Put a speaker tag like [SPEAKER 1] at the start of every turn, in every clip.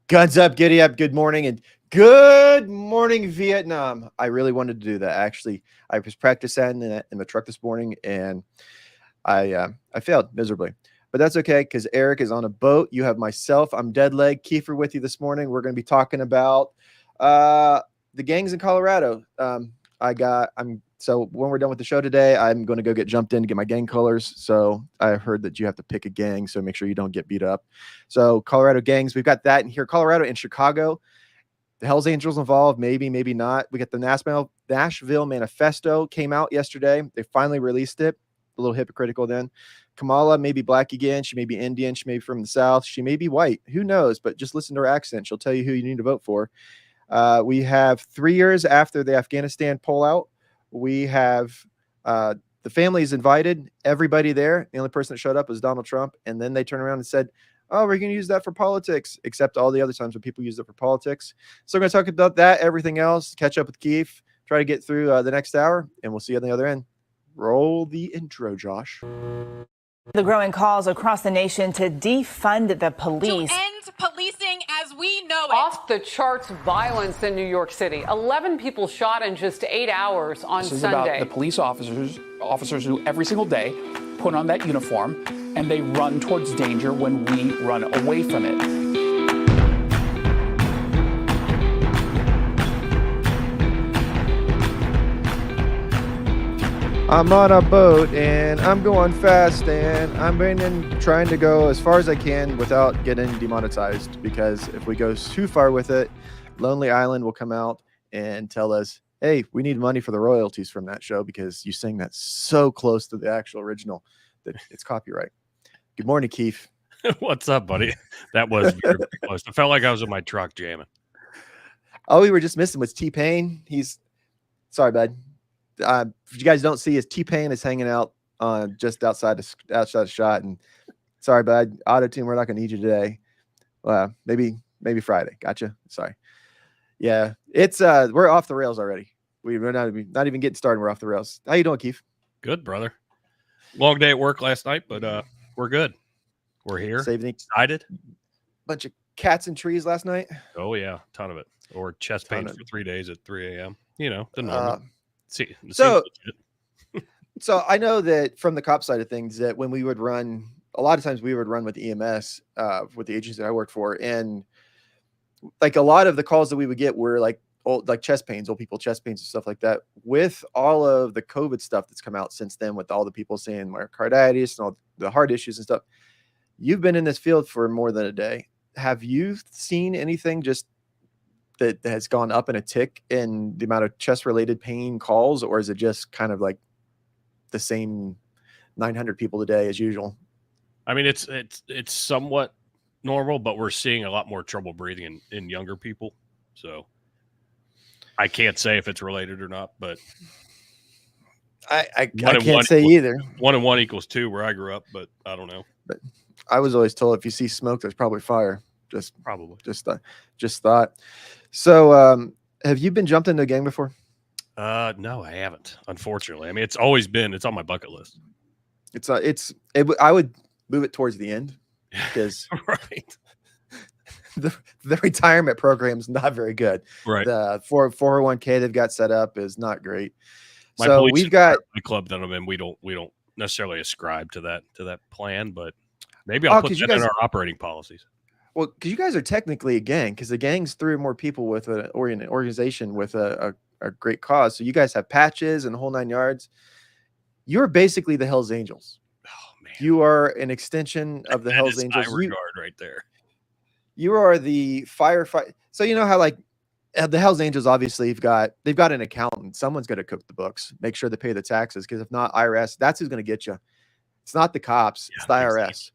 [SPEAKER 1] Guns up, giddy up, good morning, and good morning, Vietnam. I really wanted to do that. Actually, I was practicing in the truck this morning, and I failed miserably. But that's okay because Eric is on a boat. You have myself. I'm dead leg. Kiefer with you this morning. We're going to be talking about uh, the gangs in Colorado. So when we're done with the show today, I'm going to go get jumped in to get my gang colors. So I heard that you have to pick a gang, so make sure you don't get beat up. So Colorado gangs, we've got that in here. Colorado and Chicago. The Hells Angels involved, maybe, maybe not. We got the Nashville manifesto came out yesterday. They finally released it. A little hypocritical then. Kamala may be black again. She may be Indian. She may be from the South. She may be white. Who knows? But just listen to her accent. She'll tell you who you need to vote for. We have 3 years after the Afghanistan pullout. We have the families invited, everybody there. The only person that showed up was Donald Trump. And then they turned around and said, oh, we're going to use that for politics, except all the other times when people use it for politics. So we're going to talk about that, everything else, catch up with Keith, try to get through the next hour, and we'll see you on the other end. Roll the intro, Josh.
[SPEAKER 2] The growing calls across the nation to defund the police.
[SPEAKER 3] To end policing as we know it.
[SPEAKER 4] Off the charts violence in New York City. 11 people shot in just 8 hours on
[SPEAKER 5] This is
[SPEAKER 4] Sunday.
[SPEAKER 5] about the police officers who every single day put on that uniform and they run towards danger when we run away from it.
[SPEAKER 1] I'm on a boat and I'm going fast and I'm trying to go as far as I can without getting demonetized, because if we go too far with it, Lonely Island will come out and tell us, hey, we need money for the royalties from that show because you sing that so close to the actual original that it's copyright. Good morning, Keith.
[SPEAKER 6] What's up, buddy? That was very, very close. I felt like I was in my truck jamming.
[SPEAKER 1] All we were just missing was T-Pain. Sorry, bud. If you guys don't see, his T-Pain is hanging out just outside the shot. And sorry, bud. Auto-tune, we're not going to need you today. Maybe Friday. Gotcha. Sorry. Yeah, it's we're off the rails already. We're not even getting started. We're off the rails. How you doing, Keith?
[SPEAKER 6] Good, brother. Long day at work last night, but we're good. We're here. Excited.
[SPEAKER 1] Bunch of cats and trees last night.
[SPEAKER 6] Oh yeah, ton of it. Or chest pain for 3 days at 3 a.m. You know, the normal.
[SPEAKER 1] So I know that from the cop side of things that when we would run, a lot of times we would run with EMS, with the agency that I worked for, and like a lot of the calls that we would get were like old chest pains, old people chest pains and stuff like that. With all of the COVID stuff that's come out since then, with all the people saying myocarditis and all the heart issues and stuff, you've been in this field for more than a day. Have you seen anything just that has gone up in a tick in the amount of chest related pain calls, or is it just kind of like the same 900 people a day as usual?
[SPEAKER 6] I mean, it's somewhat normal, but we're seeing a lot more trouble breathing in younger people. So I can't say if it's related or not, but
[SPEAKER 1] I can't say either.
[SPEAKER 6] 1 and 1 equals 2 where I grew up, but I don't know.
[SPEAKER 1] But I was always told if you see smoke, there's probably fire. Just thought. So, have you been jumped into a gang before?
[SPEAKER 6] No, I haven't. Unfortunately, I mean, it's on my bucket list.
[SPEAKER 1] I would move it towards the end because
[SPEAKER 6] right.
[SPEAKER 1] The retirement program is not very good.
[SPEAKER 6] Right.
[SPEAKER 1] The 401k they've got set up is not great.
[SPEAKER 6] So we've got the club that I'm in. We don't necessarily ascribe to that plan, but maybe I'll put that in our operating policies.
[SPEAKER 1] Well, because you guys are technically a gang, because the gang's 3 or more people with an organization with a great cause. So you guys have patches and the whole 9 yards. You're basically the Hells Angels.
[SPEAKER 6] Oh man,
[SPEAKER 1] you are an extension of the Hells Angels.
[SPEAKER 6] Right there.
[SPEAKER 1] You are the firefighter. So you know how like the Hells Angels obviously they've got an accountant. Someone's going to cook the books, make sure they pay the taxes, because if not, IRS, that's who's going to get you. It's not the cops, it's the IRS. Exactly.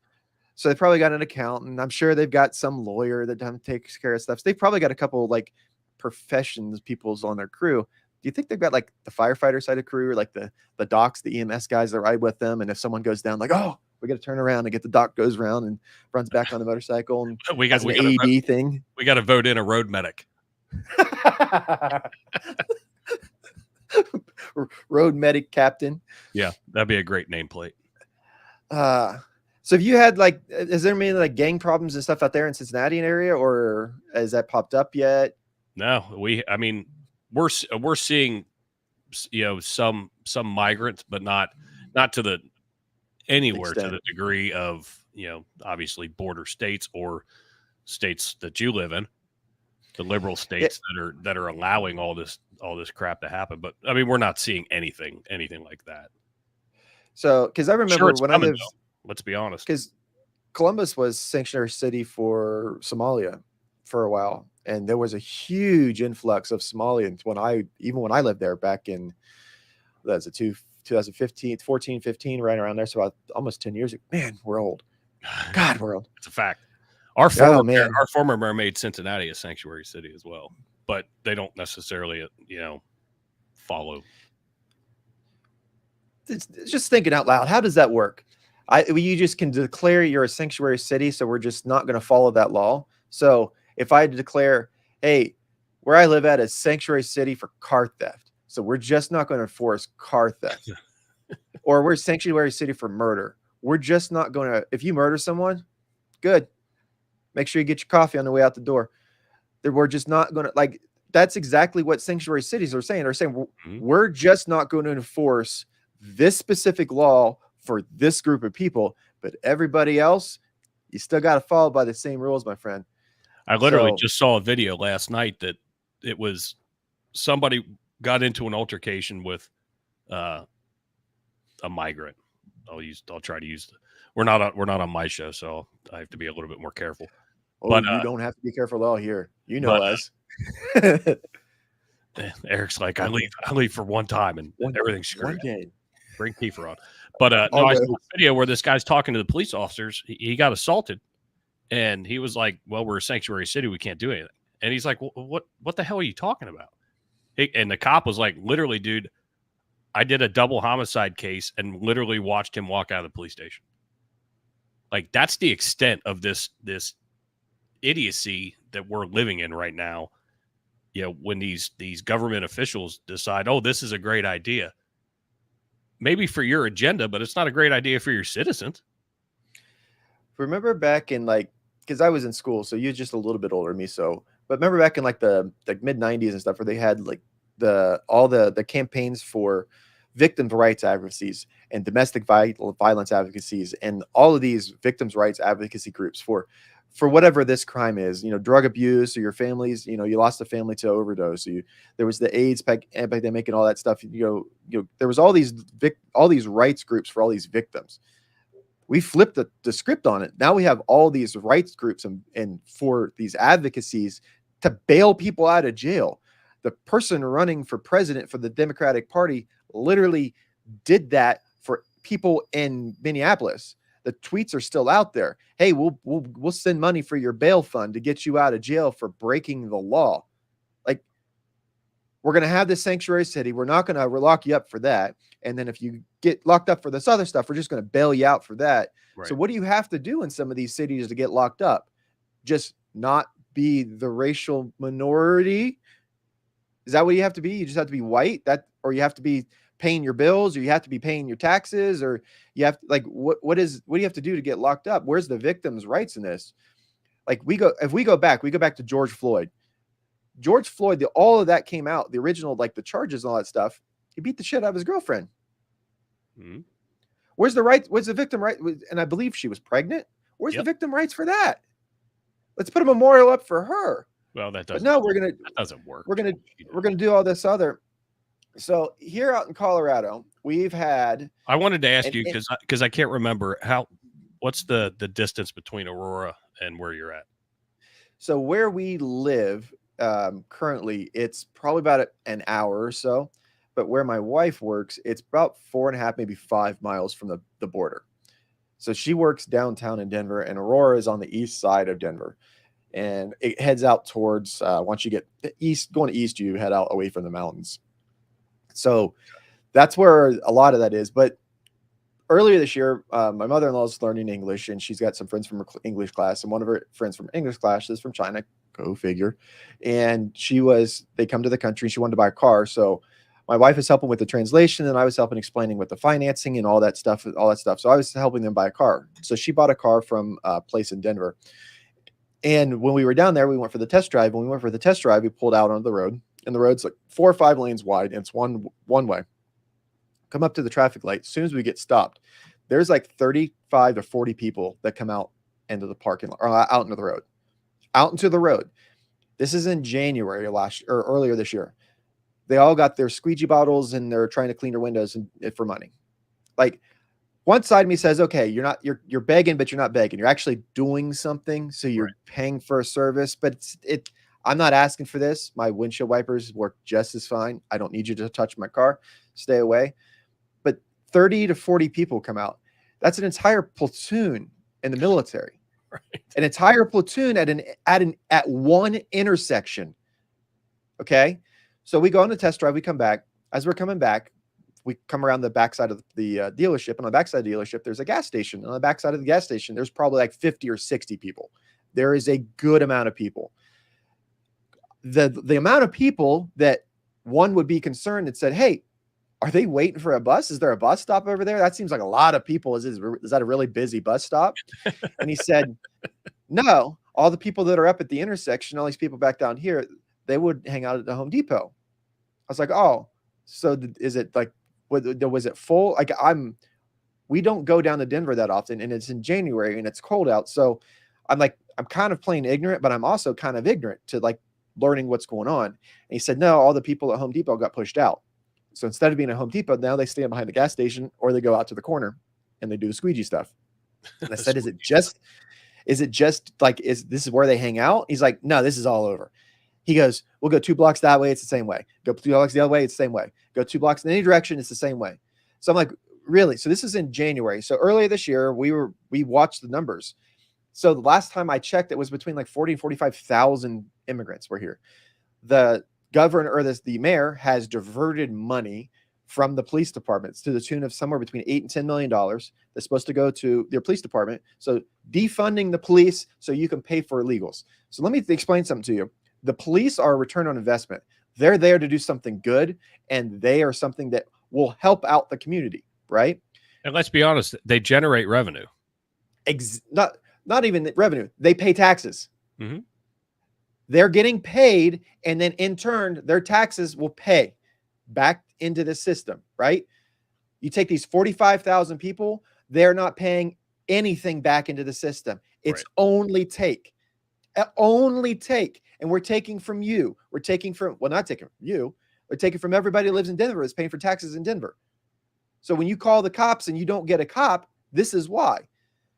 [SPEAKER 1] So they probably got an accountant. I'm sure they've got some lawyer that takes care of stuff. So they've probably got a couple like professions peoples on their crew. Do you think they've got like the firefighter side of crew, or like the docs, the EMS guys that ride with them? And if someone goes down, like, oh, we got to turn around and get the doc goes around and runs back on the motorcycle. And we got an AED thing.
[SPEAKER 6] We got to vote in a road medic.
[SPEAKER 1] Road medic captain.
[SPEAKER 6] Yeah, that'd be a great nameplate.
[SPEAKER 1] So have you had like, is there many like gang problems and stuff out there in Cincinnati area, or has that popped up yet?
[SPEAKER 6] No, I mean, we're seeing, some migrants, but not to the anywhere to the degree of, obviously border states or states that you live in, the liberal states that are allowing all this crap to happen. But I mean, we're not seeing anything like that.
[SPEAKER 1] So, because I remember when I lived,
[SPEAKER 6] let's be honest,
[SPEAKER 1] because Columbus was sanctuary city for Somalia for a while, and there was a huge influx of Somalians when I lived there back in 2015, 14, 15, right around there. So about almost 10 years ago. Man, we're old. God, we're old.
[SPEAKER 6] It's a fact. Our former mayor made Cincinnati a sanctuary city as well, but they don't necessarily, follow.
[SPEAKER 1] It's just thinking out loud. How does that work? You just can declare you're a sanctuary city, so we're just not going to follow that law. So if I declare, hey, where I live at is sanctuary city for car theft, so we're just not going to enforce car theft, or we're sanctuary city for murder. We're just not going to. If you murder someone, good. Make sure you get your coffee on the way out the door. We're just not going to like. That's exactly what sanctuary cities are saying. They're saying we're just not going to enforce this specific law for this group of people, but everybody else, you still got to follow by the same rules, my friend.
[SPEAKER 6] I literally just saw a video last night that it was somebody got into an altercation with a migrant. I'll try to use we're not on my show, so I have to be a little bit more careful.
[SPEAKER 1] Oh, but you don't have to be careful at all here. You know us.
[SPEAKER 6] Eric's like, I leave for one time and everything's screwed. Bring Kiefer on. But I saw a video where this guy's talking to the police officers. He got assaulted, and he was like, well, we're a sanctuary city. We can't do anything. And he's like, what the hell are you talking about? And the cop was like, literally, dude, I did a double homicide case and literally watched him walk out of the police station. Like, that's the extent of this idiocy that we're living in right now. When these government officials decide, oh, this is a great idea. Maybe for your agenda, but it's not a great idea for your citizens.
[SPEAKER 1] Remember back in because I was in school, so you're just a little bit older than me. So, but remember back in the mid 90s and stuff, where they had all the campaigns for victims' rights advocacies and domestic violence advocacies, and all of these victims' rights advocacy groups for whatever this crime is, drug abuse, or your families, you lost a family to overdose. There was the AIDS epidemic and all that stuff. There was all these rights groups for all these victims. We flipped the script on it. Now we have all these rights groups and for these advocacies to bail people out of jail. The person running for president for the Democratic Party literally did that for people in Minneapolis. The tweets are still out there. Hey, we'll send money for your bail fund to get you out of jail for breaking the law. Like, we're going to have this sanctuary city. We're not going to lock you up for that. And then if you get locked up for this other stuff, we're just going to bail you out for that. Right. So what do you have to do in some of these cities to get locked up? Just not be the racial minority? Is that what you have to be? You just have to be white? Or you have to be paying your bills, or you have to be paying your taxes, or you have what do you have to do to get locked up? Where's the victims' rights in this? If we go back to George Floyd. All of that came out, the original, the charges and all that stuff. He beat the shit out of his girlfriend. Mm-hmm. Where's the victim right? And I believe she was pregnant. Where's the victim rights for that? Let's put a memorial up for her.
[SPEAKER 6] Well, that doesn't.
[SPEAKER 1] But no,
[SPEAKER 6] that doesn't work.
[SPEAKER 1] We're gonna do all this other. So here out in Colorado, we've had.
[SPEAKER 6] I wanted to ask you because I can't remember what's the distance between Aurora and where you're at.
[SPEAKER 1] So where we live currently, it's probably about an hour or so. But where my wife works, it's about 4.5, maybe 5 miles from the border. So she works downtown in Denver, and Aurora is on the east side of Denver. And it heads out towards, once you get going east, you head out away from the mountains. So that's where a lot of that is. But earlier this year, my mother-in-law is learning English, and she's got some friends from her English class. And one of her friends from English class is from China. Go figure. And they come to the country. She wanted to buy a car. So my wife is helping with the translation, and I was helping explaining with the financing and all that stuff. So I was helping them buy a car. So she bought a car from a place in Denver. And when we were down there, we went for the test drive. When we went for the test drive, we pulled out onto the road, and the road's like 4 or 5 lanes wide, and it's one way. Come up to the traffic light. As soon as we get stopped, there's like 35 to 40 people that come out into the parking lot, or out into the road. Out into the road. This is in January or earlier this year. They all got their squeegee bottles and they're trying to clean their windows for money. Like, one side of me says, okay, you're begging, but you're not begging. You're actually doing something. So you're paying for a service, but I'm not asking for this. My windshield wipers work just as fine. I don't need you to touch my car. Stay away. But 30 to 40 people come out. That's an entire platoon in the military. Right. An entire platoon at one intersection. Okay. So we go on the test drive. We come back. As we're coming back, we come around the backside of the dealership. And on the backside of the dealership, there's a gas station. On the backside of the gas station, there's probably like 50 or 60 people. There is a good amount of people. The amount of people that one would be concerned and said, hey, are they waiting for a bus? Is there a bus stop over there? That seems like a lot of people. Is that a really busy bus stop? And he said, no, all the people that are up at the intersection, all these people back down here, they would hang out at the Home Depot. I was like, oh, so is it like, was it full? Like we don't go down to Denver that often, and it's in January and it's cold out. So I'm kind of playing ignorant, but I'm also kind of ignorant to like learning what's going on. And he said, no, all the people at Home Depot got pushed out. So instead of being at Home Depot, now they stand behind the gas station or they go out to the corner and they do the squeegee stuff. And I said, is it just like, is this where they hang out? He's like, no, this is all over. He goes, we'll go 2 blocks that way. It's the same way. Go 2 blocks the other way. It's the same way. Go 2 blocks in any direction. It's the same way. So I'm like, really? So this is in January. So earlier this year, we watched the numbers. So the last time I checked, it was between like 40 and 45,000 immigrants were here. The governor or the mayor has diverted money from the police departments to the tune of somewhere between $8 and $10 million that's supposed to go to their police department. So defunding the police so you can pay for illegals. So let me explain something to you. The police are a return on investment. They're there to do something good, and they are something that will help out the community, right?
[SPEAKER 6] And let's be honest, they generate revenue.
[SPEAKER 1] Not even revenue. They pay taxes. Mm-hmm. They're getting paid, and then in turn, their taxes will pay back into the system, right? You take these 45,000 people, they're not paying anything back into the system. It's only take. And we're taking from you. We're taking from, well, not taking from you. We're taking from everybody who lives in Denver is paying for taxes in Denver. So when you call the cops and you don't get a cop, this is why.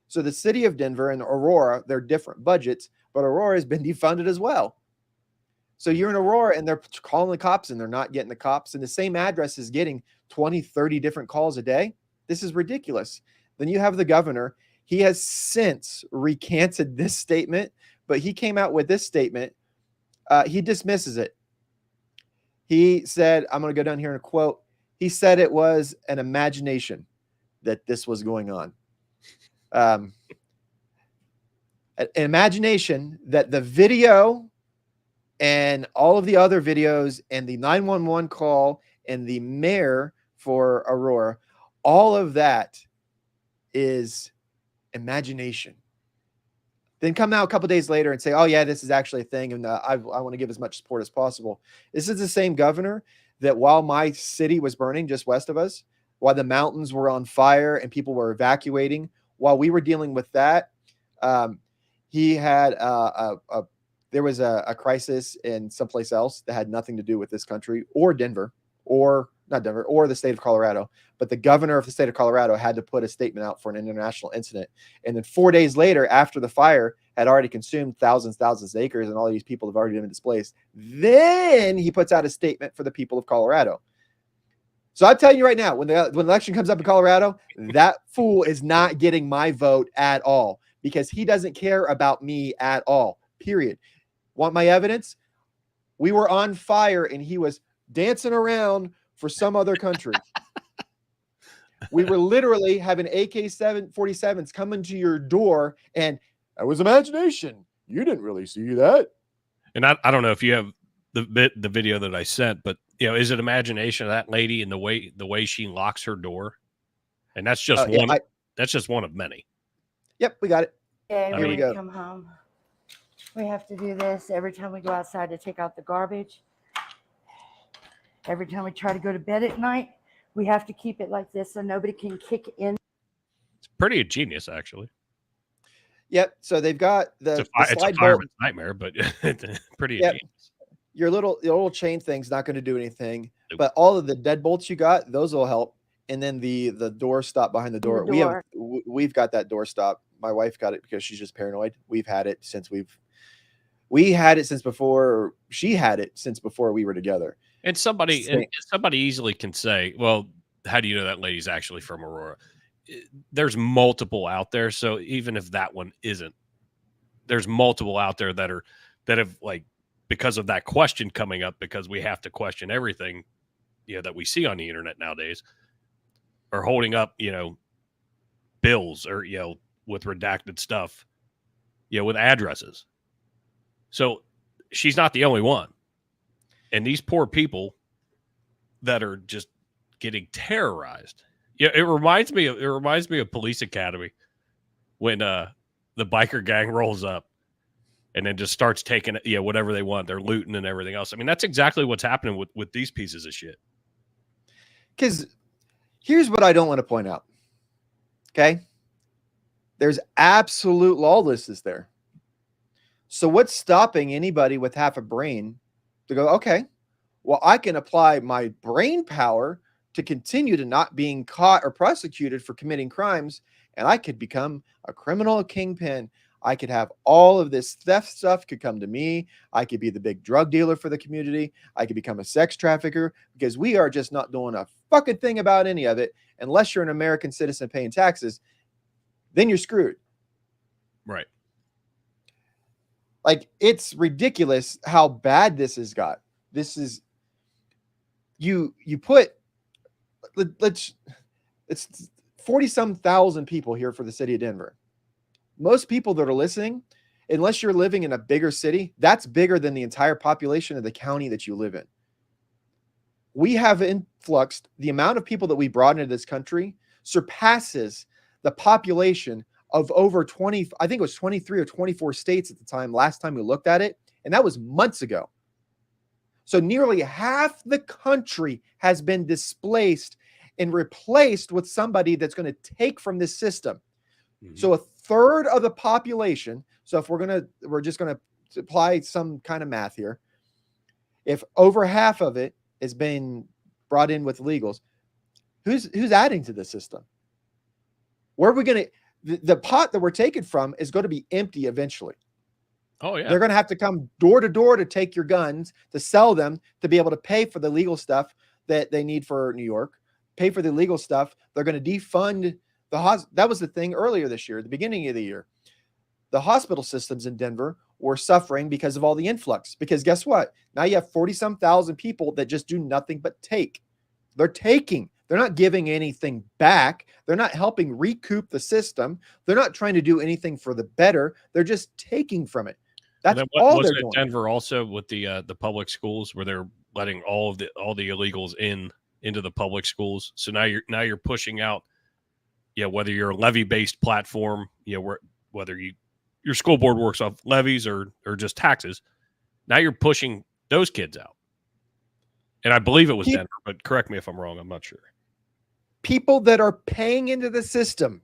[SPEAKER 1] So the city of Denver and Aurora, they're different budgets, but Aurora has been defunded as well. So you're in Aurora and they're calling the cops and they're not getting the cops. And the same address is getting 20, 30 different calls a day. This is ridiculous. Then you have the governor. He has since recanted this statement, but he came out with this statement. He dismisses it. He said, I'm going to go down here and quote. He said it was an imagination that this was going on. An imagination that the video and all of the other videos and the 911 call and the mayor for Aurora, all of that is imagination. Then come out a couple days later and say, oh, yeah, this is actually a thing. And I want to give as much support as possible. This is the same governor that while my city was burning just west of us, while the mountains were on fire and people were evacuating, while we were dealing with that, he had there was a crisis in someplace else that had nothing to do with this country or Denver or not Denver or the state of Colorado. But the governor of the state of Colorado had to put a statement out for an international incident. And then 4 days later, after the fire had already consumed thousands of acres and all these people have already been displaced, then he puts out a statement for the people of Colorado. So I'm telling you right now, when the election comes up in Colorado, that fool is not getting my vote at all because he doesn't care about me at all, period. Want my evidence? We were on fire and he was dancing around for some other country. We were literally having AK-47s coming to your door, and that was imagination. You didn't really see that.
[SPEAKER 6] And I don't know if you have the video that I sent, but is it imagination of that lady and the way she locks her door? And that's just one.
[SPEAKER 1] Yeah,
[SPEAKER 6] that's just one of many.
[SPEAKER 1] Yep, we got it.
[SPEAKER 7] Okay,
[SPEAKER 1] Here we go.
[SPEAKER 7] Come home. We have to do this every time we go outside to take out the garbage. Every time we try to go to bed at night, we have to keep it like this so nobody can kick in.
[SPEAKER 6] It's pretty ingenious, actually.
[SPEAKER 1] Yep. So they've got
[SPEAKER 6] it's
[SPEAKER 1] the
[SPEAKER 6] a
[SPEAKER 1] slide
[SPEAKER 6] fireman's
[SPEAKER 1] bolt.
[SPEAKER 6] nightmare, but pretty
[SPEAKER 1] Yep.
[SPEAKER 6] ingenious.
[SPEAKER 1] Your little chain thing's not going to do anything,
[SPEAKER 6] Nope.
[SPEAKER 1] but all of the deadbolts you got, those will help. And then the door stop behind the door. We've got that door stop. My wife got it because she's just paranoid. We've had it since we had it since before she had it since before we were together.
[SPEAKER 6] And somebody easily can say, well, how do you know that lady's actually from Aurora? There's multiple out there. So even if that one isn't, there's multiple out there that have, like, because of that question coming up, because we have to question everything, that we see on the internet nowadays, are holding up, bills or, with redacted stuff, with addresses. So she's not the only one. And these poor people that are just getting terrorized. Yeah, it reminds me of Police Academy when the biker gang rolls up and then just starts taking whatever they want. They're looting and everything else. I mean, that's exactly what's happening with these pieces of shit.
[SPEAKER 1] Because here's what I don't want to point out. Okay. There's absolute lawlessness there. So what's stopping anybody with half a brain to go, okay, well, I can apply my brain power to continue to not being caught or prosecuted for committing crimes, and I could become a criminal kingpin. I could have all of this theft stuff could come to me. I could be the big drug dealer for the community. I could become a sex trafficker, because we are just not doing a fucking thing about any of it. Unless you're an American citizen paying taxes, then you're screwed.
[SPEAKER 6] Right.
[SPEAKER 1] Like, it's ridiculous how bad this has got. This is you put, it's 40-some thousand people here for the city of Denver. Most people that are listening, unless you're living in a bigger city, that's bigger than the entire population of the county that you live in. We have influxed, the amount of people that we brought into this country surpasses the population of over 20, I think it was 23 or 24 states at the time, last time we looked at it. And that was months ago. So nearly half the country has been displaced and replaced with somebody that's going to take from this system. Mm-hmm. So a third of the population. So if we're just going to apply some kind of math here. If over half of it is being brought in with illegals, who's adding to the system? Where are we going to, the pot that we're taking from is going to be empty eventually.
[SPEAKER 6] Oh, yeah.
[SPEAKER 1] They're going to have to come door to door to take your guns, to sell them, to be able to pay for the legal stuff that they need for New York, pay for the legal stuff. They're going to defund the that was the thing earlier this year, at the beginning of the year. The hospital systems in Denver were suffering because of all the influx. Because guess what? Now you have 40-some thousand people that just do nothing but take. They're taking. They're not giving anything back. They're not helping recoup the system. They're not trying to do anything for the better. They're just taking from it. That's all they're doing.
[SPEAKER 6] Denver also with the public schools, where they're letting all the illegals into the public schools. So now you're pushing out, whether you're a levy-based platform, whether your school board works off levies or just taxes. Now you're pushing those kids out. And I believe it was Denver, but correct me if I'm wrong. I'm not sure.
[SPEAKER 1] People that are paying into the system,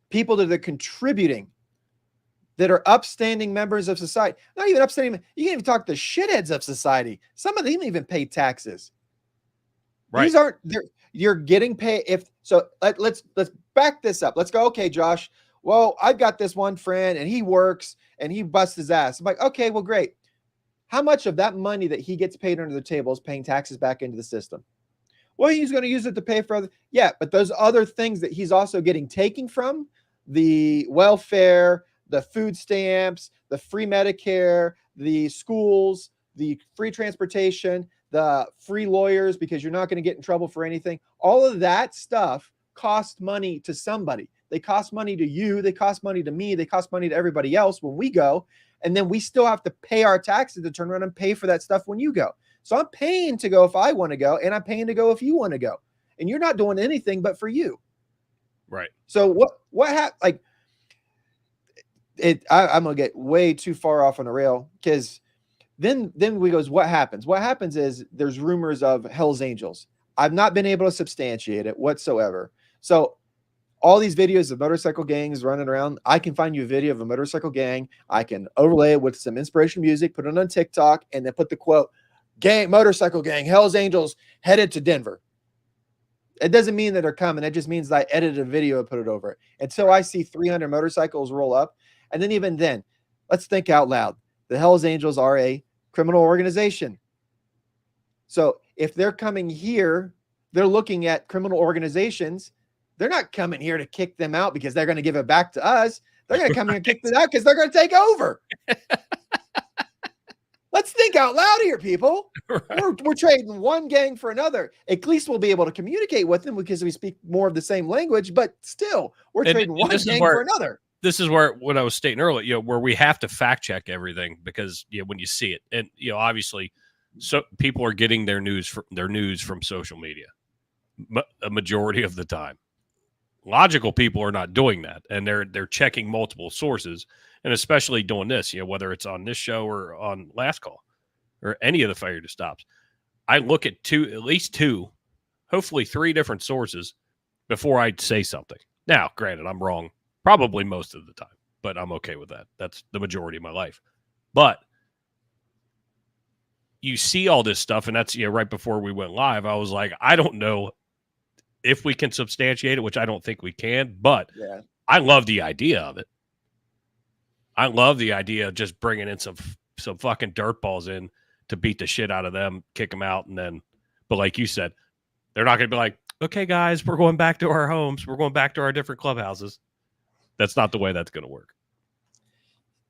[SPEAKER 1] people that are contributing, that are upstanding members of society, not even upstanding. You can't even talk to shitheads of society. Some of them even pay taxes. Right. These aren't, you're getting paid. Let's back this up. Let's go. Okay, Josh. Well, I've got this one friend and he works and he busts his ass. I'm like, okay, well, great. How much of that money that he gets paid under the table is paying taxes back into the system? Well, he's going to use it to pay for other. Yeah, but those other things that he's also getting taken from, the welfare, the food stamps, the free Medicare, the schools, the free transportation, the free lawyers, because you're not going to get in trouble for anything. All of that stuff costs money to somebody. They cost money to you. They cost money to me. They cost money to everybody else when we go And then we still have to pay our taxes to turn around and pay for that stuff when you go. So I'm paying to go if I want to go, and I'm paying to go if you want to go. And you're not doing anything but for you.
[SPEAKER 6] Right.
[SPEAKER 1] So what happened? Like I'm gonna get way too far off on the rail, because then we goes, what happens? What happens is there's rumors of Hell's Angels. I've not been able to substantiate it whatsoever. So all these videos of motorcycle gangs running around, I can find you a video of a motorcycle gang. I can overlay it with some inspirational music, put it on TikTok, and then put the quote, motorcycle gang, Hell's Angels headed to Denver. It doesn't mean that they're coming. It just means that I edited a video and put it over it. Until I see 300 motorcycles roll up. And then even then, let's think out loud. The Hell's Angels are a criminal organization. So if they're coming here, they're looking at criminal organizations. They're not coming here to kick them out because they're going to give it back to us. They're going to come here and kick them out because they're going to take over. Let's think out loud here, people. Right. We're trading one gang for another. At least we'll be able to communicate with them because we speak more of the same language, but still, we're trading one gang for another.
[SPEAKER 6] This is where what I was stating earlier, where we have to fact check everything, because when you see it, and obviously, so people are getting their news from social media, a majority of the time. Logical people are not doing that, and they're checking multiple sources, and especially doing this, whether it's on this show or on Last Call or any of the Failure to Stops. I look at at least two, hopefully three different sources before I say something. Now, granted, I'm wrong probably most of the time, but I'm okay with that. That's the majority of my life. But you see all this stuff, and that's right before we went live, I was like, I don't know if we can substantiate it, which I don't think we can, but yeah. I love the idea of it. I love the idea of just bringing in some fucking dirtballs in to beat the shit out of them, kick them out, and then, but like you said, they're not going to be like, okay, guys, we're going back to our homes. We're going back to our different clubhouses. That's not the way that's going to work.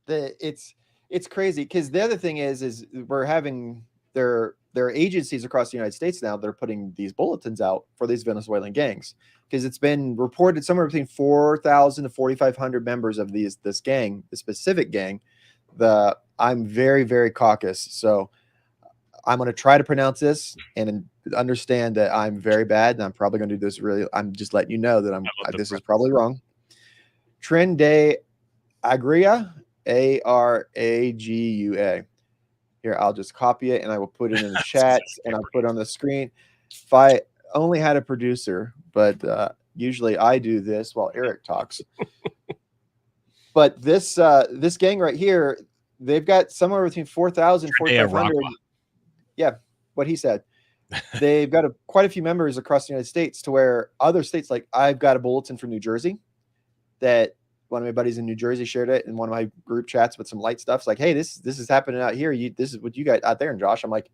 [SPEAKER 1] It's crazy, because the other thing is we're having their agencies across the United States now. They're putting these bulletins out for these Venezuelan gangs, because it's been reported somewhere between 4,000 to 4,500 members of this gang, the specific gang. I'm very, very cautious, so I'm going to try to pronounce this and understand that I'm very bad, and I'm probably going to do this really. I'm just letting you know that this is probably wrong. Tren de Agria, Aragua. Here, I'll just copy it and I will put it in the chat and I'll put it on the screen. If I only had a producer, but usually I do this while Eric talks. But this gang right here, they've got somewhere between 4,000 and 4,500. Yeah, what he said. They've got quite a few members across the United States, to where other states, like I've got a bulletin from New Jersey that one of my buddies in New Jersey shared it in one of my group chats with some light stuff. It's like, hey, this is happening out here. This is what you got out there. And Josh, I'm like,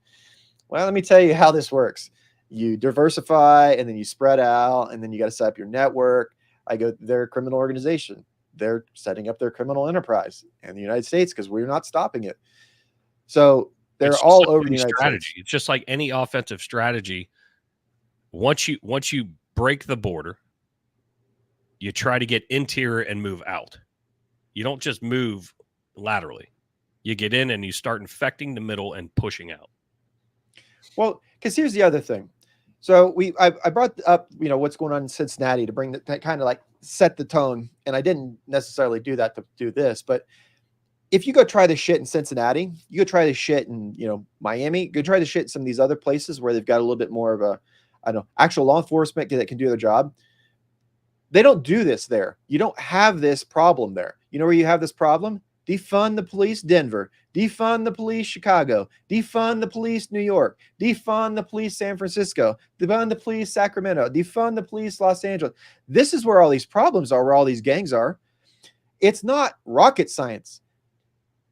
[SPEAKER 1] well, let me tell you how this works. You diversify, and then you spread out, and then you got to set up your network. They're a criminal organization. They're setting up their criminal enterprise in the United States because we're not stopping it. So they're all over the United States.
[SPEAKER 6] It's just like any offensive strategy. Once you break the border, you try to get interior and move out. You don't just move laterally. You get in and you start infecting the middle and pushing out.
[SPEAKER 1] Well, because here's the other thing. So I brought up what's going on in Cincinnati to bring that kind of like set the tone, and I didn't necessarily do that to do this, but if you go try this shit in Cincinnati, you go try this shit in Miami, go try this shit in some of these other places where they've got a little bit more of actual law enforcement that can do their job. They don't do this there. You don't have this problem there. You know where you have this problem? Defund the police Denver. Defund the police Chicago. Defund the police New York. Defund the police San Francisco. Defund the police Sacramento. Defund the police Los Angeles. This is where all these problems are, where all these gangs are. It's not rocket science.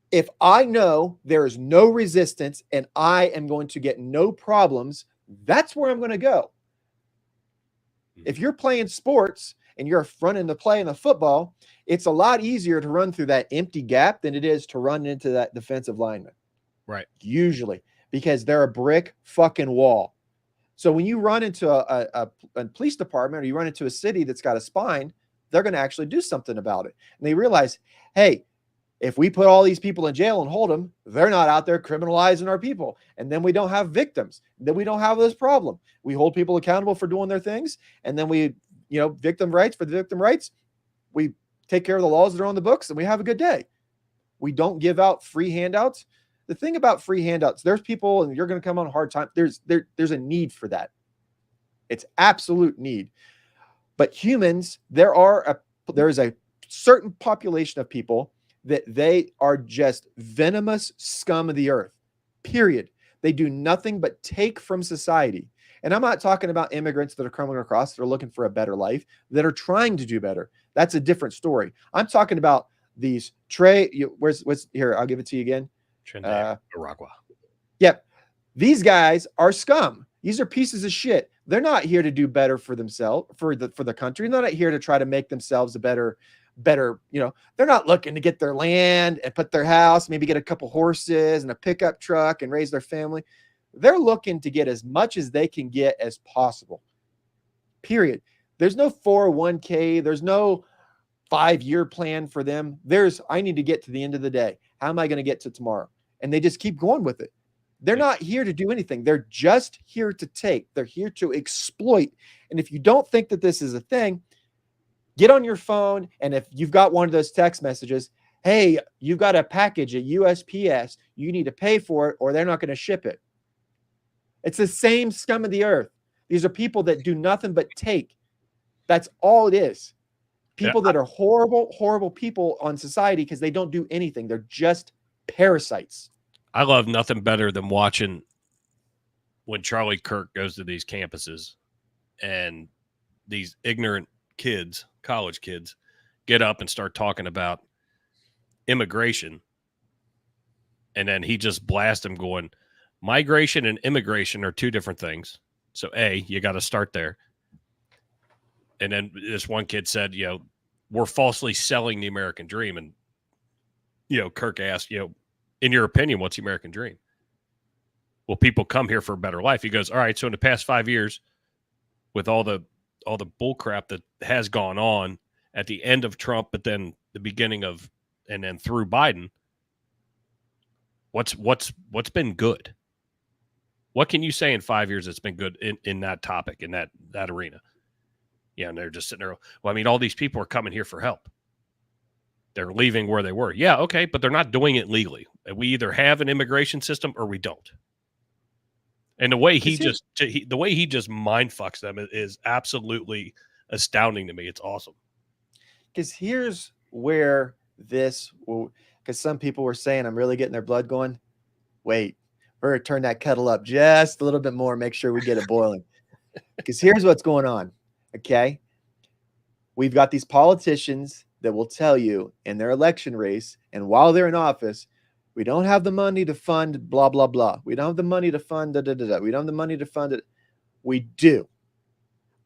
[SPEAKER 1] If I know there is no resistance and I am going to get no problems, that's where I'm going to go. If you're playing sports and you're running the play in the football, it's a lot easier to run through that empty gap than it is to run into that defensive lineman.
[SPEAKER 6] Right.
[SPEAKER 1] Usually, because they're a brick fucking wall. So when you run into a police department, or you run into a city that's got a spine, they're going to actually do something about it. And they realize, hey, If we put all these people in jail and hold them, they're not out there criminalizing our people. And then we don't have victims. Then we don't have this problem. We hold people accountable for doing their things. And then we, victim rights for the victim rights. We take care of the laws that are on the books and we have a good day. We don't give out free handouts. The thing about free handouts, there's people and you're going to come on a hard time. There's a need for that. It's absolute need. But humans, there is a certain population of people that they are just venomous scum of the earth, period. They do nothing but take from society. And I'm not talking about immigrants that are coming across that are looking for a better life, that are trying to do better. That's a different story. I'm talking about these what's here? I'll give it to you again.
[SPEAKER 6] Aragua.
[SPEAKER 1] Yep. These guys are scum. These are pieces of shit. They're not here to do better for themselves, for the country. They're not here to try to make themselves a better, they're not looking to get their land and put their house, maybe get a couple horses and a pickup truck and raise their family. They're looking to get as much as they can get as possible. Period. There's no 401k. There's no 5-year plan for them. I need to get to the end of the day. How am I going to get to tomorrow? And they just keep going with it. They're not here to do anything. They're just here to take. They're here to exploit. And if you don't think that this is a thing, get on your phone. And if you've got one of those text messages, hey, you've got a package at USPS, you need to pay for it or they're not going to ship it. It's the same scum of the earth. These are people that do nothing but take. That's all it is. People that are horrible, horrible people on society because they don't do anything. They're just parasites.
[SPEAKER 6] I love nothing better than watching when Charlie Kirk goes to these campuses and these ignorant kids, college kids, get up and start talking about immigration. And then he just blasts them going, migration and immigration are two different things. So you got to start there. And then this one kid said, we're falsely selling the American dream. And, Kirk asked, in your opinion, what's the American dream? Well, people come here for a better life. He goes, all right, so in the past 5 years, with all the bull crap that has gone on at the end of Trump, but then the beginning of, and then through Biden, what's been good? What can you say in 5 years that's been good in that topic, in that arena? Yeah, and they're just sitting there. Well, I mean, all these people are coming here for help. They're leaving where they were. Yeah, okay, but they're not doing it legally. We either have an immigration system or we don't. And the way he just mind fucks them is absolutely astounding to me. It's awesome.
[SPEAKER 1] Because here's where because some people were saying, I'm really getting their blood going. Wait, we're going to turn that kettle up just a little bit more, make sure we get it boiling. Because here's what's going on. Okay. We've got these politicians that will tell you in their election race, and while they're in office, we don't have the money to fund blah, blah, blah. We don't have the money to fund da, da, da, da. We don't have the money to fund it. We do.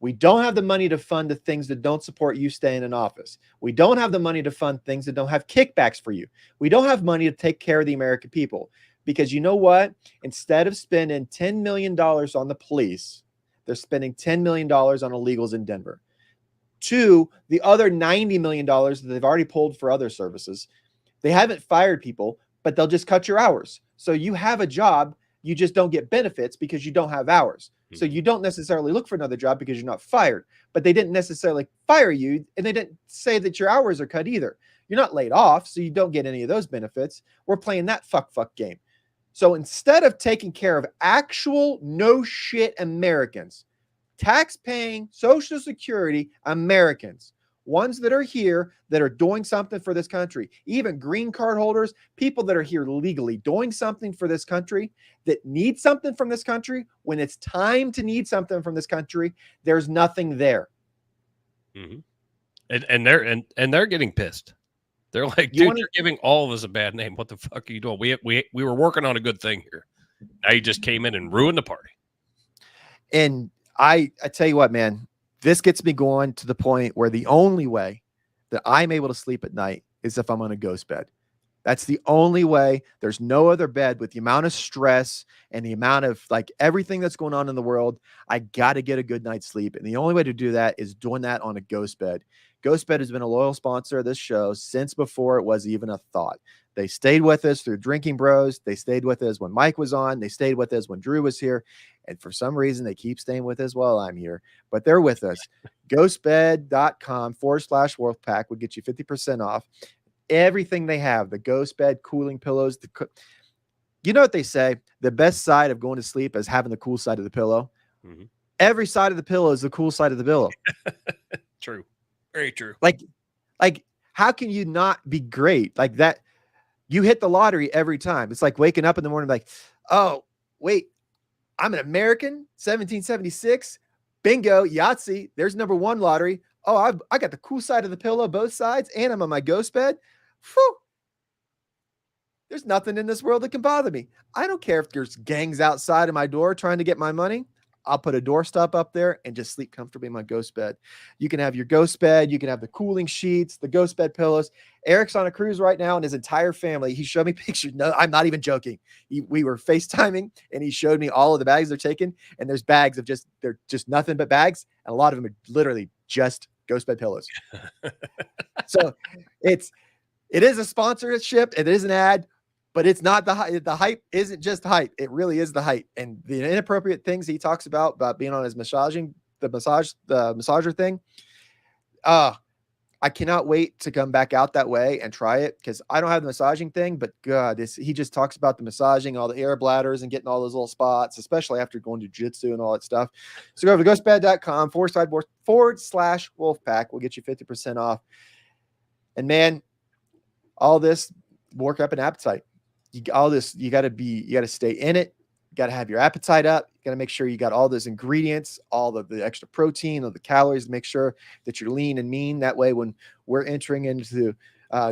[SPEAKER 1] We don't have the money to fund the things that don't support you staying in office. We don't have the money to fund things that don't have kickbacks for you. We don't have money to take care of the American people. Because you know what? Instead of spending $10 million on the police, they're spending $10 million on illegals in Denver. To the other $90 million that they've already pulled for other services. They haven't fired people, but they'll just cut your hours. So you have a job, you just don't get benefits because you don't have hours. So you don't necessarily look for another job because you're not fired. But they didn't necessarily fire you, and they didn't say that your hours are cut either. You're not laid off, so you don't get any of those benefits. We're playing that fuck game. So instead of taking care of actual no shit Americans, tax-paying, Social Security Americans, ones that are here that are doing something for this country, even green card holders, people that are here legally doing something for this country, that need something from this country, when it's time to need something from this country, there's nothing there.
[SPEAKER 6] Mm-hmm. And they're getting pissed. They're like, dude, you're giving all of us a bad name. What the fuck are you doing? We were working on a good thing here. Now you just came in and ruined the party.
[SPEAKER 1] And I tell you what, man, this gets me going to the point where the only way that I'm able to sleep at night is if I'm on a ghost bed. That's the only way. There's no other bed with the amount of stress and the amount of everything that's going on in the world. I got to get a good night's sleep. And the only way to do that is doing that on a ghost bed. GhostBed has been a loyal sponsor of this show since before it was even a thought. They stayed with us through Drinking Bros. They stayed with us when Mike was on. They stayed with us when Drew was here. And for some reason, they keep staying with us while I'm here. But they're with us. GhostBed.com/Wolfpack will get you 50% off. Everything they have, the GhostBed cooling pillows. You know what they say? The best side of going to sleep is having the cool side of the pillow.
[SPEAKER 6] Mhm.
[SPEAKER 1] Every side of the pillow is the cool side of the pillow.
[SPEAKER 6] True. Very true.
[SPEAKER 1] Like, how can you not be great like that? You hit the lottery every time. It's like waking up in the morning, like, oh, wait, I'm an American, 1776. Bingo, Yahtzee. There's number one lottery. Oh, I got the cool side of the pillow, both sides, and I'm on my ghost bed. Whew. There's nothing in this world that can bother me. I don't care if there's gangs outside of my door trying to get my money. I'll put a doorstop up there and just sleep comfortably in my ghost bed. You can have your ghost bed. You can have the cooling sheets, the ghost bed pillows. Eric's on a cruise right now and his entire family. He showed me pictures. No, I'm not even joking. We were FaceTiming and he showed me all of the bags they're taking. And there's bags of they're just nothing but bags. And a lot of them are literally just ghost bed pillows. So it is a sponsorship. It is an ad. But it's not the hype. The hype isn't just hype. It really is the hype. And the inappropriate things he talks about being on his massager thing. I cannot wait to come back out that way and try it because I don't have the massaging thing. But God, he just talks about the massaging, all the air bladders and getting all those little spots, especially after going to jiu-jitsu and all that stuff. So go over to ghostbed.com/Wolfpack. We'll get you 50% off. And man, all this work up an appetite. You got to stay in it. You got to have your appetite up. You got to make sure you got all those ingredients, all of the extra protein, all the calories, to make sure that you're lean and mean. That way, when we're entering into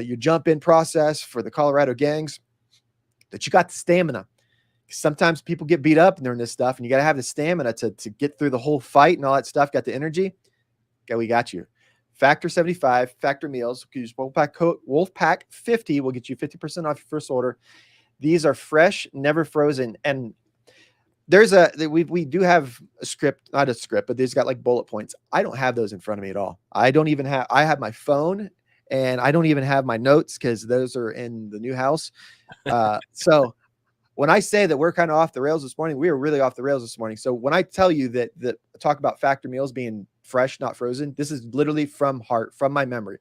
[SPEAKER 1] your jump in process for the Colorado gangs, that you got the stamina. Sometimes people get beat up during this stuff and you got to have the stamina to get through the whole fight and all that stuff. Got the energy. Okay, we got you. Factor 75, Factor Meals. Use Wolfpack code Wolfpack 50 will get you 50% off your first order. These are fresh, never frozen. And we do have a script, not a script, but these got like bullet points. I don't have those in front of me at all. I have my phone and I don't even have my notes because those are in the new house. So when I say that we're kind of off the rails this morning, we were really off the rails this morning. So when I tell you that talk about Factor Meals being fresh, not frozen, this is literally from my memory.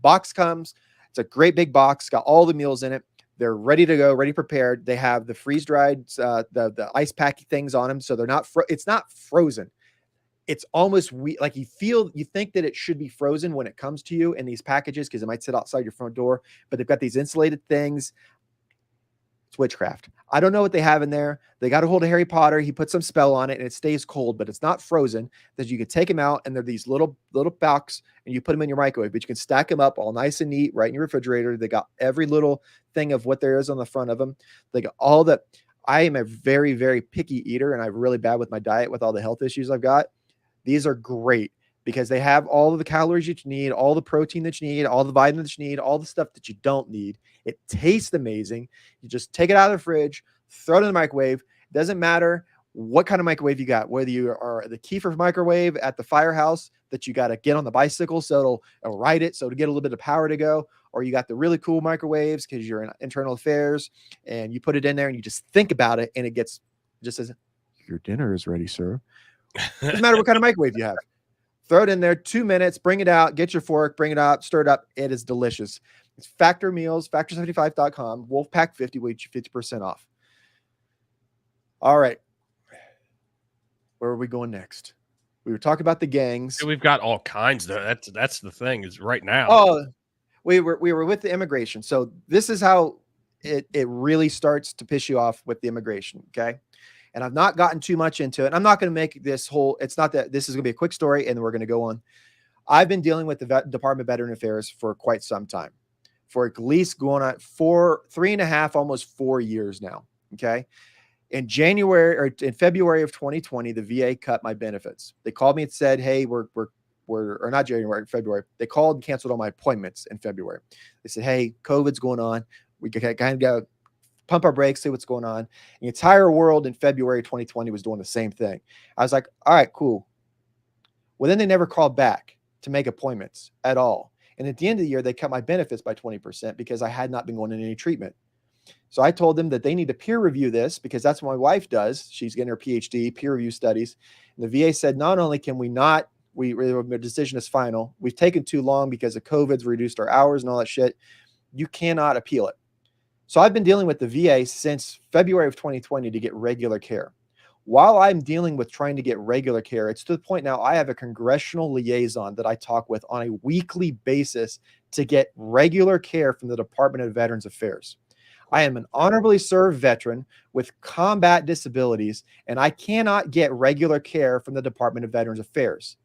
[SPEAKER 1] Box comes, it's a great big box, got all the meals in it. They're ready to go, ready prepared. They have the freeze dried, the ice pack things on them. So they're not, it's not frozen. It's almost like you think that it should be frozen when it comes to you in these packages because it might sit outside your front door, but they've got these insulated things. It's witchcraft. I don't know what they have in there. They got a hold of Harry Potter. He put some spell on it and it stays cold, but it's not frozen. That you can take them out and they're these little box and you put them in your microwave, but you can stack them up all nice and neat right in your refrigerator. They got every little thing of what there is on the front of them. They got all that. I am a very, very picky eater and I'm really bad with my diet with all the health issues I've got. These are great because they have all of the calories that you need, all the protein that you need, all the vitamins that you need, all the stuff that you don't need. It tastes amazing. You just take it out of the fridge, throw it in the microwave. It doesn't matter what kind of microwave you got, whether you are the Kiefer microwave at the firehouse that you got to get on the bicycle so it'll ride it, so to get a little bit of power to go, or you got the really cool microwaves because you're in internal affairs and you put it in there and you just think about it and it just says, your dinner is ready, sir. Doesn't matter what kind of microwave you have. Throw it in there, 2 minutes, bring it out, get your fork, bring it out, stir it up. It is delicious. It's Factor Meals, factor75.com, Wolfpack 50, will get you 50% off. All right. Where are we going next? We were talking about the gangs.
[SPEAKER 6] We've got all kinds. That's the thing is right now.
[SPEAKER 1] Oh, we were with the immigration. So this is how it really starts to piss you off with the immigration. Okay. And I've not gotten too much into it. I'm not going to make this whole, it's not that this is going to be a quick story and we're going to go on. I've been dealing with the Department of Veteran Affairs for quite some time, for at least going on 3.5, almost 4 years now. Okay. In February of 2020, the VA cut my benefits. They called me and said, hey, or not January, February. They called and canceled all my appointments in February. They said, hey, COVID's going on. We kind of go pump our brakes, see what's going on. The entire world in February 2020 was doing the same thing. I was like, all right, cool. Well, then they never called back. to make appointments at all. And at the end of the year, they cut my benefits by 20% because I had not been going in any treatment. So I told them that they need to peer review this because that's what my wife does. She's getting her PhD, peer review studies. And the VA said, not only can we not, the decision is final. We've taken too long because of COVID's reduced our hours and all that shit. You cannot appeal it. So I've been dealing with the VA since February of 2020 to get regular care. While I'm dealing with trying to get regular care, it's to the point now I have a congressional liaison that I talk with on a weekly basis to get regular care from the Department of Veterans Affairs. I am an honorably served veteran with combat disabilities, and I cannot get regular care from the Department of Veterans Affairs.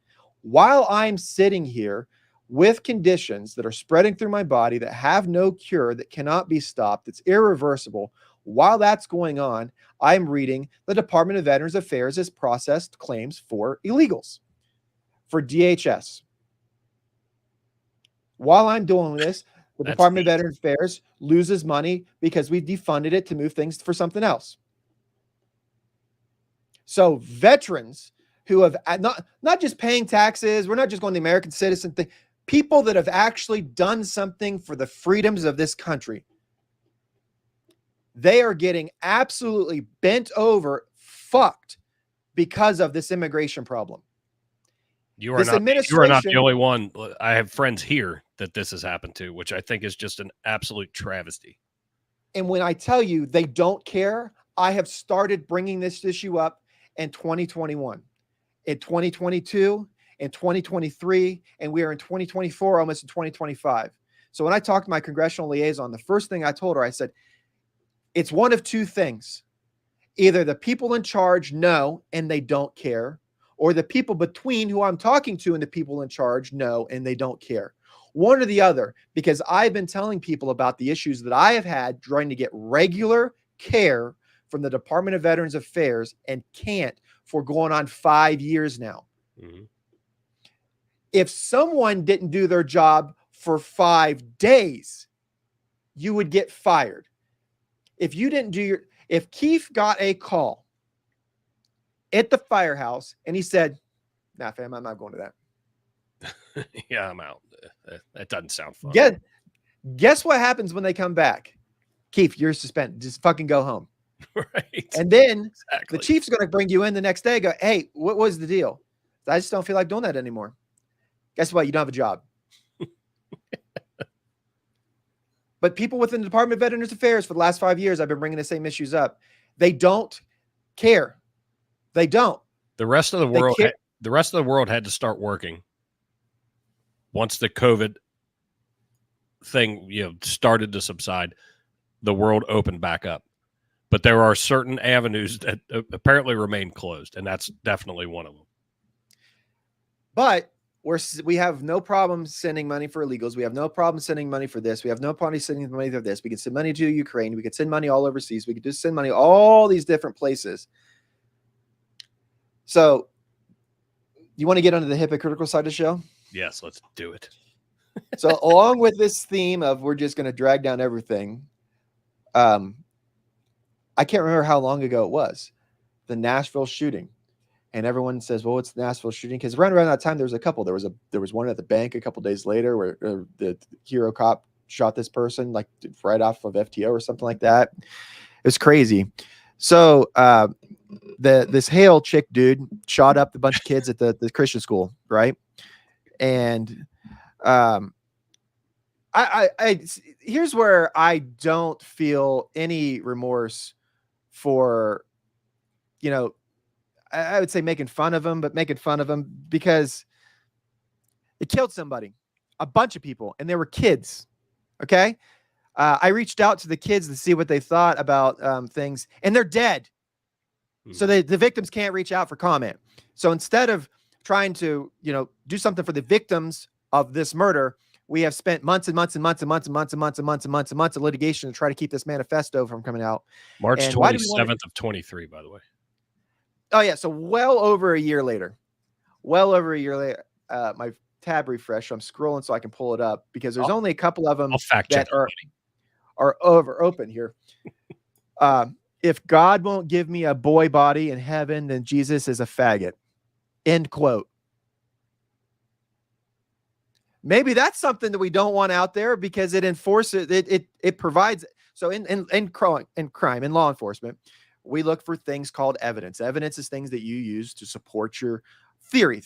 [SPEAKER 1] While I'm sitting here with conditions that are spreading through my body that have no cure, that cannot be stopped, it's irreversible, while that's going on, I'm reading the Department of Veterans Affairs has processed claims for illegals, for DHS. While I'm doing this, the Department of Veterans Affairs loses money because we defunded it to move things for something else. So veterans who have not just paying taxes, we're not just going the American citizen thing, people that have actually done something for the freedoms of this country, they are getting absolutely bent over, fucked because of this immigration problem.
[SPEAKER 6] You are not the only one. I have friends here that this has happened to, which I think is just an absolute travesty.
[SPEAKER 1] And when I tell you they don't care, I have started bringing this issue up in 2021, in 2022, in 2023, and we are in 2024, almost in 2025. So when I talked to my congressional liaison, the first thing I told her, I said, it's one of two things. Either the people in charge know and they don't care, or the people between who I'm talking to and the people in charge know and they don't care. One or the other, because I've been telling people about the issues that I have had trying to get regular care from the Department of Veterans Affairs and can't for going on 5 years now. Mm-hmm. If someone didn't do their job for 5 days, you would get fired. If you didn't do if Keith got a call at the firehouse and he said, nah, fam, I'm not going to that.
[SPEAKER 6] Yeah, I'm out. That doesn't sound fun.
[SPEAKER 1] Guess what happens when they come back? Keith, you're suspended. Just fucking go home.
[SPEAKER 6] Right.
[SPEAKER 1] And then the chief's going to bring you in the next day and go, hey, what was the deal? I just don't feel like doing that anymore. Guess what? You don't have a job. But people within the Department of Veterans Affairs for the last 5 years, I've been bringing the same issues up. They don't care. They don't.
[SPEAKER 6] The rest of the world had to start working once the COVID thing, started to subside. The world opened back up, but there are certain avenues that apparently remain closed, and that's definitely one of them.
[SPEAKER 1] But we have no problem sending money for illegals. We have no problem sending money for this. We have no problem sending money for this. We can send money to Ukraine. We can send money all overseas. We can just send money all these different places. So you want to get onto the hypocritical side of the show?
[SPEAKER 6] Yes, let's do it.
[SPEAKER 1] So along with this theme of we're just going to drag down everything, I can't remember how long ago it was, the Nashville shooting. And everyone says, well, it's the Nashville shooting. Because around that time, there was a couple. There was one at the bank a couple days later where the hero cop shot this person like right off of FTO or something like that. It was crazy. So this Hale chick dude shot up a bunch of kids at the Christian school, right? And here's where I don't feel any remorse for, I would say making fun of him, but making fun of him because it killed somebody, a bunch of people, and they were kids. Okay. I reached out to the kids to see what they thought about things, and they're dead. So the victims can't reach out for comment. So instead of trying to, do something for the victims of this murder, we have spent months and months and months and months and months and months and months and months and months of litigation to try to keep this manifesto from coming out.
[SPEAKER 6] March 27th of 23, by the way.
[SPEAKER 1] Oh yeah. So well over a year later, my tab refresh. So I'm scrolling so I can pull it up because there's only a couple of them that are open here. If God won't give me a boy body in heaven, then Jesus is a faggot. End quote. maybe that's something that we don't want out there because it enforces it provides. So in crime, in law enforcement, we look for things called evidence. Evidence is things that you use to support your theory.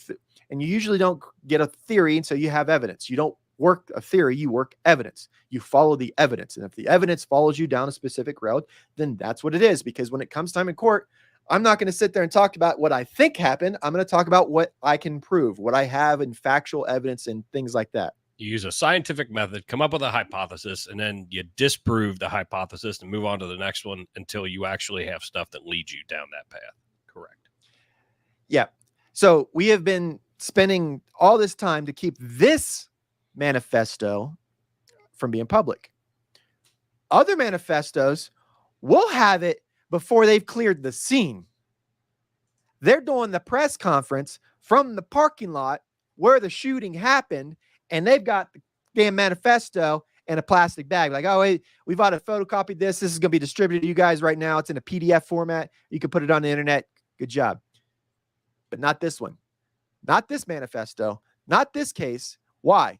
[SPEAKER 1] And you usually don't get a theory until you have evidence. You don't work a theory, you work evidence. You follow the evidence. And if the evidence follows you down a specific road, then that's what it is. Because when it comes time in court, I'm not going to sit there and talk about what I think happened. I'm going to talk about what I can prove, what I have in factual evidence and things like that.
[SPEAKER 6] You use a scientific method, come up with a hypothesis, and then you disprove the hypothesis and move on to the next one until you actually have stuff that leads you down that path. Correct.
[SPEAKER 1] Yeah. So we have been spending all this time to keep this manifesto from being public. Other manifestos will have it before they've cleared the scene. They're doing the press conference from the parking lot where the shooting happened, and they've got the damn manifesto in a plastic bag. Like, oh, hey, we've got to photocopy this. This is going to be distributed to you guys right now. It's in a PDF format. You can put it on the internet. Good job. But not this one. Not this manifesto. Not this case. Why?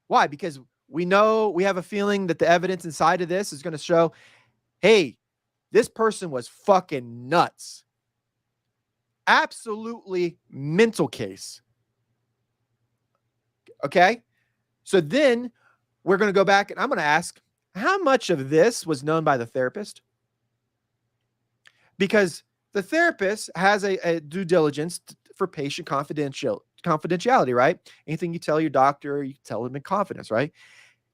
[SPEAKER 1] Why? Because we know, we have a feeling that the evidence inside of this is going to show, hey, this person was fucking nuts. Absolutely mental case. Okay? So then we're going to go back and I'm going to ask, how much of this was known by the therapist? Because the therapist has a due diligence for patient confidentiality, right? Anything you tell your doctor, you tell them in confidence, right?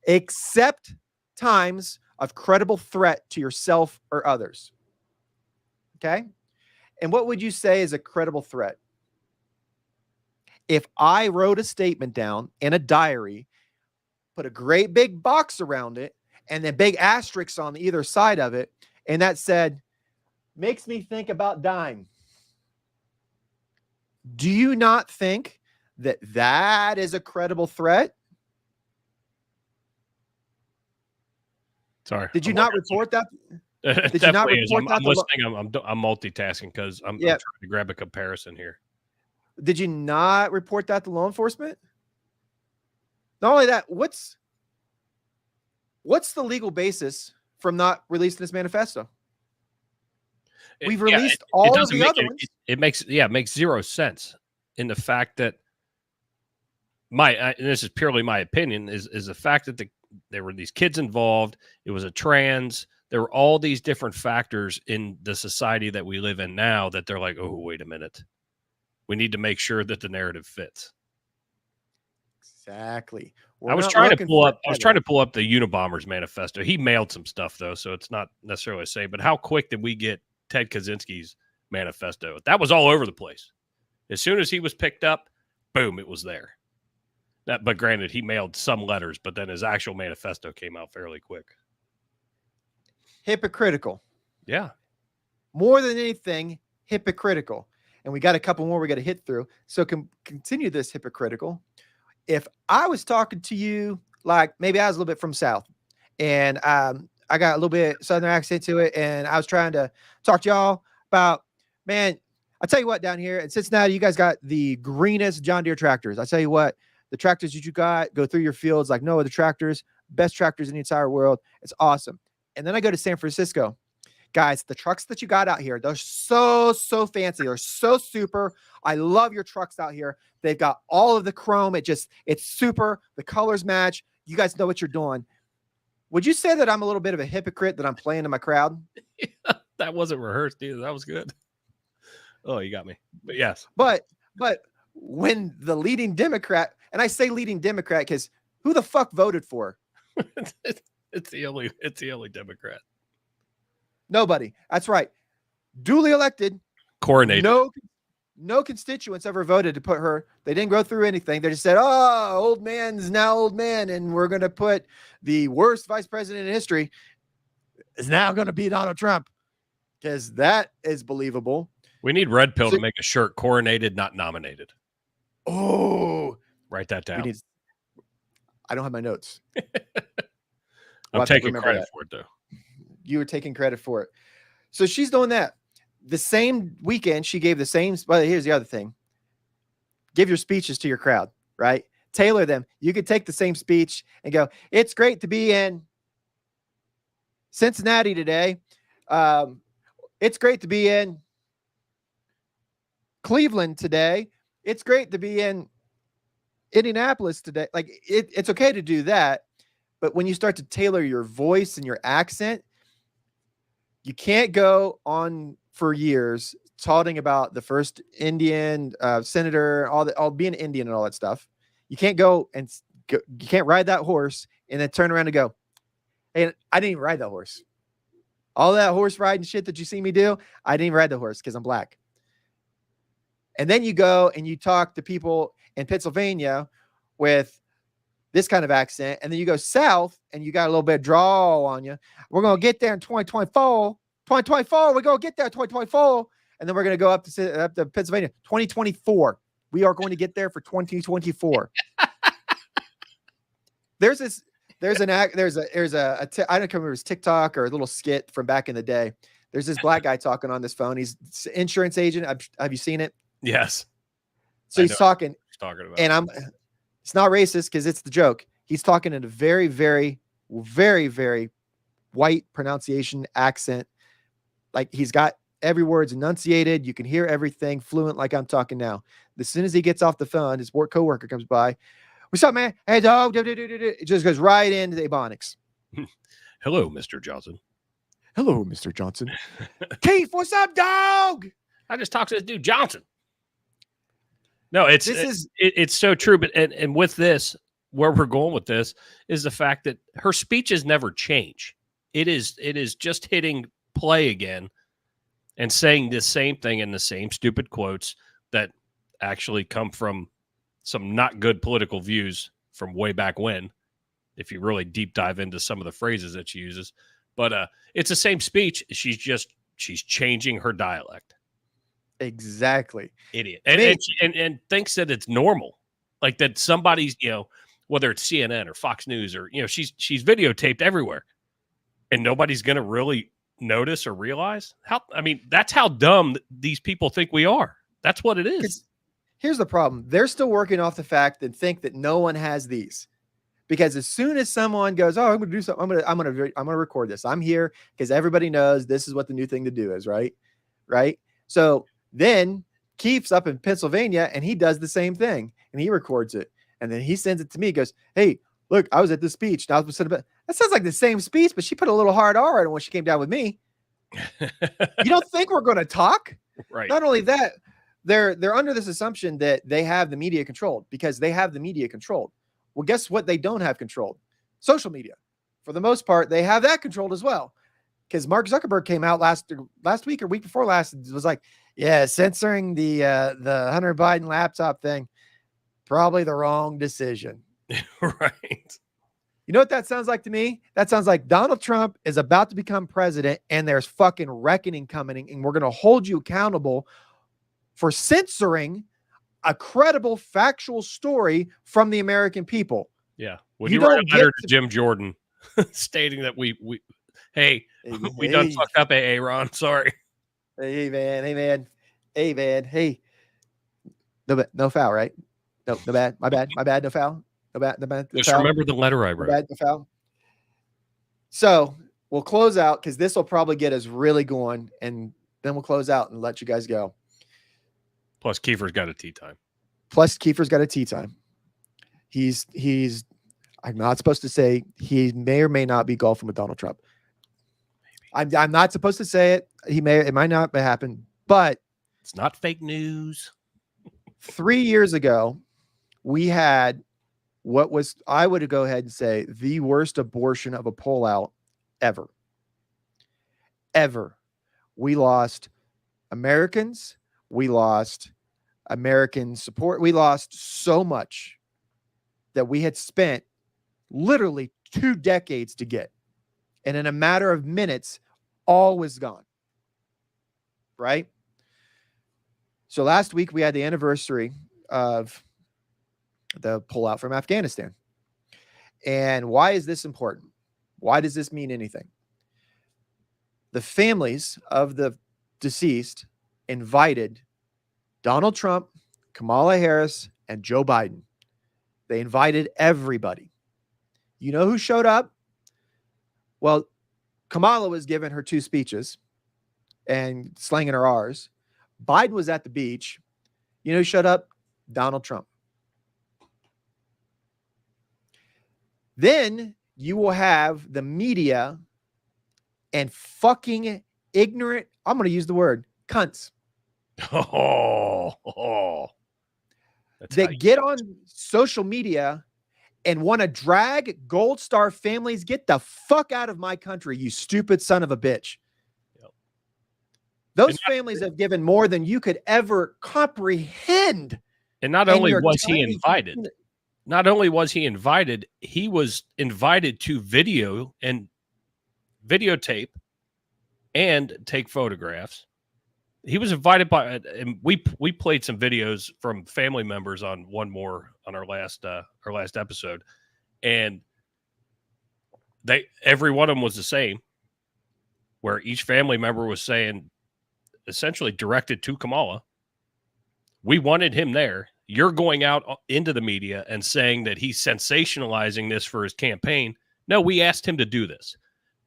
[SPEAKER 1] Except times of credible threat to yourself or others. Okay? And what would you say is a credible threat? If I wrote a statement down in a diary, put a great big box around it, and then big asterisks on either side of it, and that said, makes me think about dying. Do you not think that that is a credible threat?
[SPEAKER 6] Sorry.
[SPEAKER 1] Did you not report that?
[SPEAKER 6] Did you not report that? I'm listening. I'm multitasking because I'm trying to grab a comparison here.
[SPEAKER 1] Did you not report that to law enforcement? Not only that, what's the legal basis from not releasing this manifesto? We've released all of the other ones.
[SPEAKER 6] It makes zero sense in the fact that and this is purely my opinion, is the fact that there were these kids involved. It was a trans. There were all these different factors in the society that we live in now that they're like, oh, wait a minute. We need to make sure that the narrative fits.
[SPEAKER 1] Exactly.
[SPEAKER 6] I was trying to pull up the Unabomber's manifesto. He mailed some stuff though, so it's not necessarily a say. But how quick did we get Ted Kaczynski's manifesto? That was all over the place. As soon as he was picked up, boom, it was there. But granted, he mailed some letters, but then his actual manifesto came out fairly quick.
[SPEAKER 1] Hypocritical.
[SPEAKER 6] Yeah.
[SPEAKER 1] More than anything, hypocritical. And we got a couple more we got to hit through. So continue this hypocritical. If I was talking to you, like maybe I was a little bit from South and I got a little bit Southern accent to it. And I was trying to talk to y'all about, man, I tell you what, down here in Cincinnati, you guys got the greenest John Deere tractors. I tell you what, the tractors that you got go through your fields like no other tractors, best tractors in the entire world. It's awesome. And then I go to San Francisco. Guys, the trucks that you got out here, they're so fancy. They're so super. I love your trucks out here. They've got all of the chrome. It's super. The colors match. You guys know what you're doing. Would you say that I'm a little bit of a hypocrite that I'm playing to my crowd?
[SPEAKER 6] That wasn't rehearsed either. That was good. Oh, you got me. But yes.
[SPEAKER 1] But when the leading Democrat, and I say leading Democrat because who the fuck voted for?
[SPEAKER 6] It's the only Democrat.
[SPEAKER 1] Nobody. That's right. Duly elected.
[SPEAKER 6] Coronated.
[SPEAKER 1] No constituents ever voted to put her. They didn't go through anything. They just said, oh, old man's now old man. And we're going to put the worst vice president in history is now going to be Donald Trump. Because that is believable.
[SPEAKER 6] We need Red Pill to make a shirt, coronated, not nominated.
[SPEAKER 1] Oh.
[SPEAKER 6] Write that down.
[SPEAKER 1] I don't have my notes.
[SPEAKER 6] I'm taking credit for it, though.
[SPEAKER 1] You were taking credit for it. So she's doing that. The same weekend, she gave the same. But here's the other thing. Give your speeches to your crowd, right? tailor them. You could take the same speech and go, it's great to be in Cincinnati today. It's great to be in Cleveland today. It's great to be in Indianapolis today. Like it's okay to do that. But when you start to tailor your voice and your accent, you can't go on for years talking about the first Indian senator, all being Indian and all that stuff. You can't you can't ride that horse and then turn around and go, hey, I didn't even ride that horse. All that horse riding shit that you see me do, I didn't even ride the horse because I'm black. And then you go and you talk to people in Pennsylvania with this kind of accent, and then you go south and you got a little bit of drawl on you. We're going to get there in 2024. 2024, we're going to get there in 2024. And then we're going to go up to Pennsylvania. 2024. We are going to get there for 2024. There's a I don't remember if it was TikTok or a little skit from back in the day. There's this black guy talking on this phone. He's an insurance agent. Have you seen it?
[SPEAKER 6] Yes.
[SPEAKER 1] So he's talking
[SPEAKER 6] about.
[SPEAKER 1] And it's not racist because it's the joke. He's talking in a very, very, very, very white pronunciation accent. Like he's got every word's enunciated. You can hear everything fluent like I'm talking now. As soon as he gets off the phone, his coworker comes by. What's up, man? Hey, dog. It just goes right into the Ebonics.
[SPEAKER 6] Hello, Mr. Johnson.
[SPEAKER 1] Hello, Mr. Johnson. Keith, what's up, dog?
[SPEAKER 6] I just talked to this dude, Johnson. No, it's so true. But and with this, where we're going with this is the fact that her speeches never change. It is just hitting play again and saying the same thing in the same stupid quotes that actually come from some not good political views from way back when, if you really deep dive into some of the phrases that she uses. But it's the same speech. She's changing her dialect.
[SPEAKER 1] Exactly.
[SPEAKER 6] Idiot. And thinks that it's normal. Like that somebody's, whether it's CNN or Fox News or, she's videotaped everywhere and nobody's going to really notice or realize that's how dumb these people think we are. That's what it is.
[SPEAKER 1] Here's the problem. They're still working off the fact and think that no one has these, because as soon as someone goes, oh, I'm going to do something, I'm going to record this. I'm here because everybody knows this is what the new thing to do is, right? Right. So then Keith's up in Pennsylvania and he does the same thing and he records it. And then he sends it to me. He goes, hey, look, I was at this speech. Now that sounds like the same speech, but she put a little hard R on it when she came down with me. You don't think we're going to talk?
[SPEAKER 6] Right.
[SPEAKER 1] Not only that, they're under this assumption that they have the media controlled because they have the media controlled. Well, guess what? They don't have controlled social media. For the most part, they have that controlled as well. Because Mark Zuckerberg came out last week or week before last, was like, yeah, censoring the Hunter Biden laptop thing, probably the wrong decision.
[SPEAKER 6] Right.
[SPEAKER 1] You know what that sounds like to me? That sounds like Donald Trump is about to become president and there's fucking reckoning coming and we're going to hold you accountable for censoring a credible factual story from the American people.
[SPEAKER 6] Yeah. When you write a letter to Jim Jordan stating that we done fucked up, Ron. Sorry.
[SPEAKER 1] Hey man. No foul, right? No bad. My bad. No foul. No bad.
[SPEAKER 6] Just remember the letter I wrote.
[SPEAKER 1] No bad. No foul. So we'll close out because this will probably get us really going, and then we'll close out and let you guys go.
[SPEAKER 6] Plus, Kiefer's got a tea time.
[SPEAKER 1] He's. I'm not supposed to say he may or may not be golfing with Donald Trump. I'm not supposed to say it. It might not happen, but
[SPEAKER 6] it's not fake news.
[SPEAKER 1] 3 years ago, we had what was, I would go ahead and say, the worst abortion of a pullout ever. Ever. We lost Americans. We lost American support. We lost so much that we had spent literally 2 decades to get. And in a matter of minutes, all was gone. Right? So last week we had the anniversary of the pullout from Afghanistan. And why is this important? Why does this mean anything? The families of the deceased invited Donald Trump, Kamala Harris, and Joe Biden. They invited everybody. You know who showed up? Well, Kamala was giving her 2 speeches and slanging her R's. Biden was at the beach. You know who showed up? Donald Trump. Then you will have the media and fucking ignorant, I'm going to use the word, cunts. That get on social media and want to drag Gold Star families. Get the fuck out of my country, you stupid son of a bitch. Yep. Those families have given more than you could ever comprehend.
[SPEAKER 6] And not only was he invited, he was invited to video and videotape and take photographs. He was invited by, and we played some videos from family members on our last episode, and every one of them was the same, where each family member was saying, essentially directed to Kamala, we wanted him there. You're going out into the media and saying that he's sensationalizing this for his campaign. No, we asked him to do this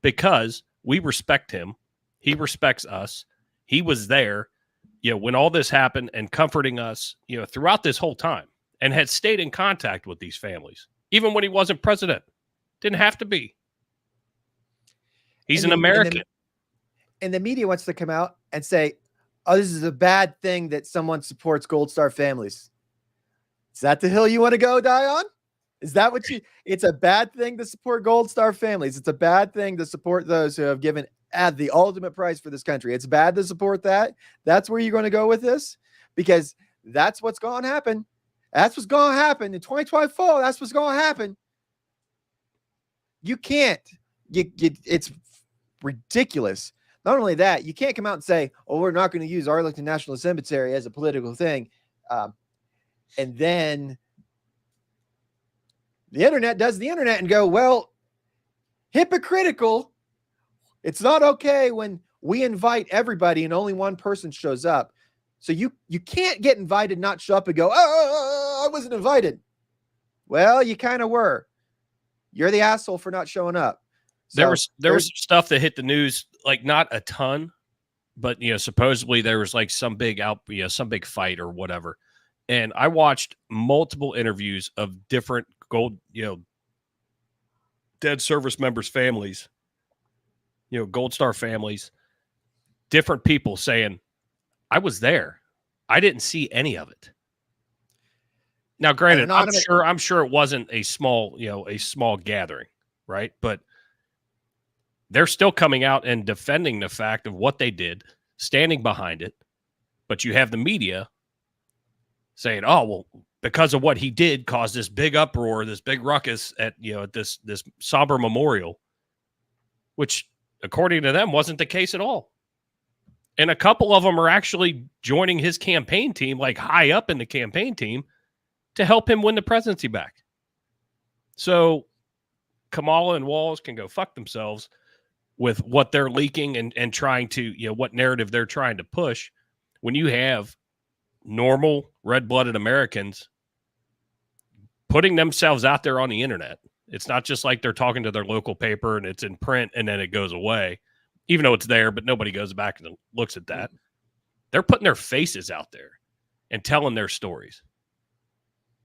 [SPEAKER 6] because we respect him. He respects us. He was there, when all this happened and comforting us, throughout this whole time, and had stayed in contact with these families, even when he wasn't president. Didn't have to be. He's an American.
[SPEAKER 1] And the media wants to come out and say, oh, this is a bad thing that someone supports Gold Star families. Is that the hill you want to go die on? Is that what it's a bad thing to support Gold Star families. It's a bad thing to support those who have given the ultimate price for this country. It's bad to support that. That's where you're going to go with this, because that's what's going to happen. That's what's going to happen in 2024. That's what's going to happen. You can't. It's ridiculous. Not only that, you can't come out and say, "Oh, we're not going to use Arlington National Cemetery as a political thing," and then the internet does the internet and go, "Well, hypocritical. It's not okay when we invite everybody and only one person shows up." So you can't get invited, not show up and go, "Oh, I wasn't invited." Well, you kind of were. You're the asshole for not showing up. So
[SPEAKER 6] there was stuff that hit the news, like not a ton, but supposedly there was like some big some big fight or whatever. And I watched multiple interviews of different dead service members' families, Gold Star families, different people saying, I was there. I didn't see any of it. Now, granted, I'm sure it wasn't a small gathering, right? But they're still coming out and defending the fact of what they did, standing behind it. But you have the media saying, "Oh, well, because of what he did caused this big uproar, this big ruckus at this somber memorial," which, according to them, wasn't the case at all. And a couple of them are actually joining his campaign team, like high up in the campaign team, to help him win the presidency back. So Kamala and Walz can go fuck themselves with what they're leaking and trying to, what narrative they're trying to push, when you have normal red-blooded Americans putting themselves out there on the internet. It's not just like they're talking to their local paper and it's in print and then it goes away, even though it's there, but nobody goes back and looks at that. They're putting their faces out there and telling their stories.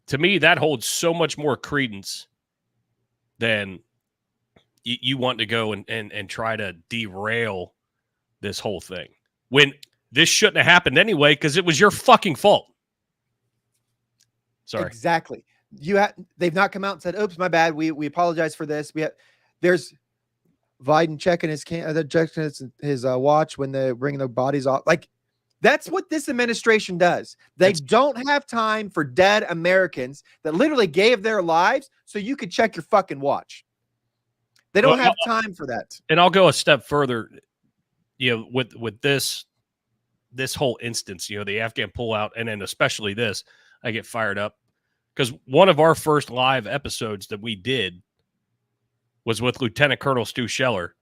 [SPEAKER 6] To me, that holds so much more credence than you want to go and try to derail this whole thing, when this shouldn't have happened anyway, because it was your fucking fault. Sorry.
[SPEAKER 1] Exactly. They've not come out and said, "Oops, my bad. We apologize for this." There's Biden checking his watch when they're bringing the bodies off. Like, that's what this administration does. They don't have time for dead Americans that literally gave their lives so you could check your fucking watch. They don't have time for that.
[SPEAKER 6] And I'll go a step further, with this whole instance, the Afghan pullout, and then especially this, I get fired up because one of our first live episodes that we did was with Lieutenant Colonel Stu Scheller,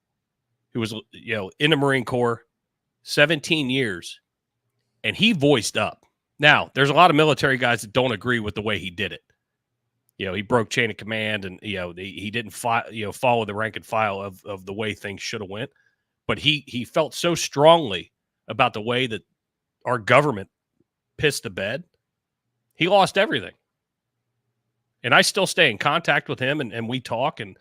[SPEAKER 6] who was, in the Marine Corps, 17 years, and he voiced up. Now, there's a lot of military guys that don't agree with the way he did it. he broke chain of command, and he didn't follow the rank and file of the way things should have went. But he felt so strongly about the way that our government pissed the bed. He lost everything. And I still stay in contact with him, and we talk, and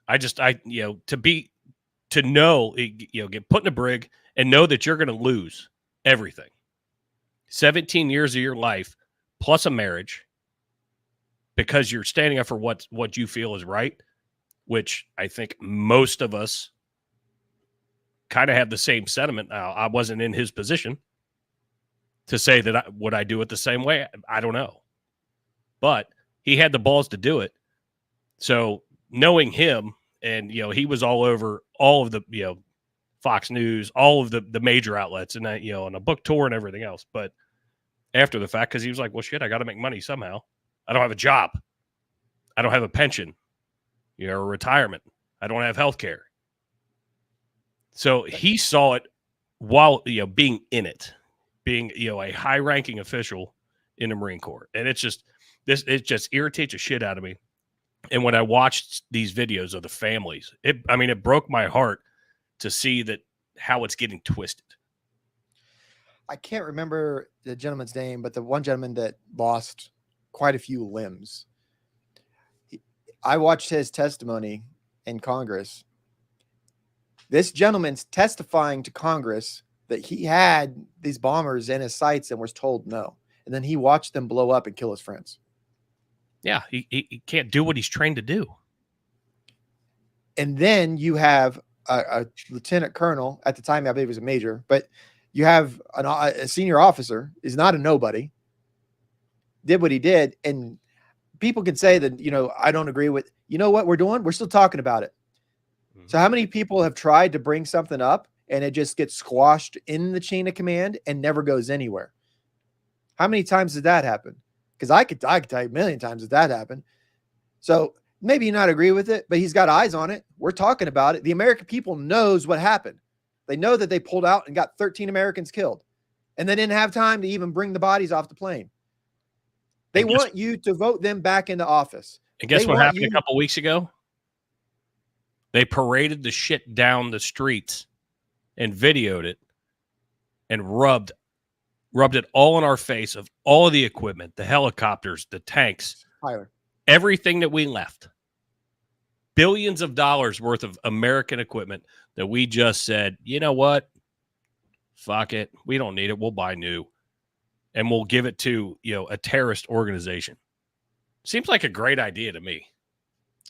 [SPEAKER 6] to know, get put in a brig and know that you're going to lose everything. 17 years of your life plus a marriage, because you're standing up for what you feel is right, which I think most of us kind of have the same sentiment. Now, I wasn't in his position to say that would I do it the same way? I don't know. But he had the balls to do it. So knowing him, and, he was all over all of the, Fox News, all of the major outlets, and, on a book tour and everything else. But after the fact, because he was like, well, shit, I got to make money somehow. I don't have a job. I don't have a pension, or retirement. I don't have health care. So he saw it while, being in it, being, a high-ranking official in the Marine Corps. And it just irritates the shit out of me. And when I watched these videos of the families, it broke my heart to see how it's getting twisted.
[SPEAKER 1] I can't remember the gentleman's name, but the one gentleman that lost quite a few limbs. I watched his testimony in Congress. This gentleman's testifying to Congress that he had these bombers in his sights and was told no. And then he watched them blow up and kill his friends.
[SPEAKER 6] Yeah, he can't do what he's trained to do.
[SPEAKER 1] And then you have a lieutenant colonel, at the time I believe he was a major, but you have a senior officer, is not a nobody, did what he did. And people can say that, I don't agree with, what we're doing? We're still talking about it. Mm-hmm. So how many people have tried to bring something up and it just gets squashed in the chain of command and never goes anywhere? How many times did that happen? Because I could tell you a million times that happened. So maybe you not agree with it, but he's got eyes on it. We're talking about it. The American people knows what happened. They know that they pulled out and got 13 Americans killed, and they didn't have time to even bring the bodies off the plane. They want you to vote them back into office.
[SPEAKER 6] And guess what happened a couple weeks ago? They paraded the shit down the streets and videoed it and rubbed it all in our face of all of the equipment, the helicopters, the tanks,
[SPEAKER 1] Tyler,
[SPEAKER 6] everything that we left. Billions of dollars worth of American equipment that we just said, you know what? Fuck it. We don't need it. We'll buy new. And we'll give it to, a terrorist organization. Seems like a great idea to me.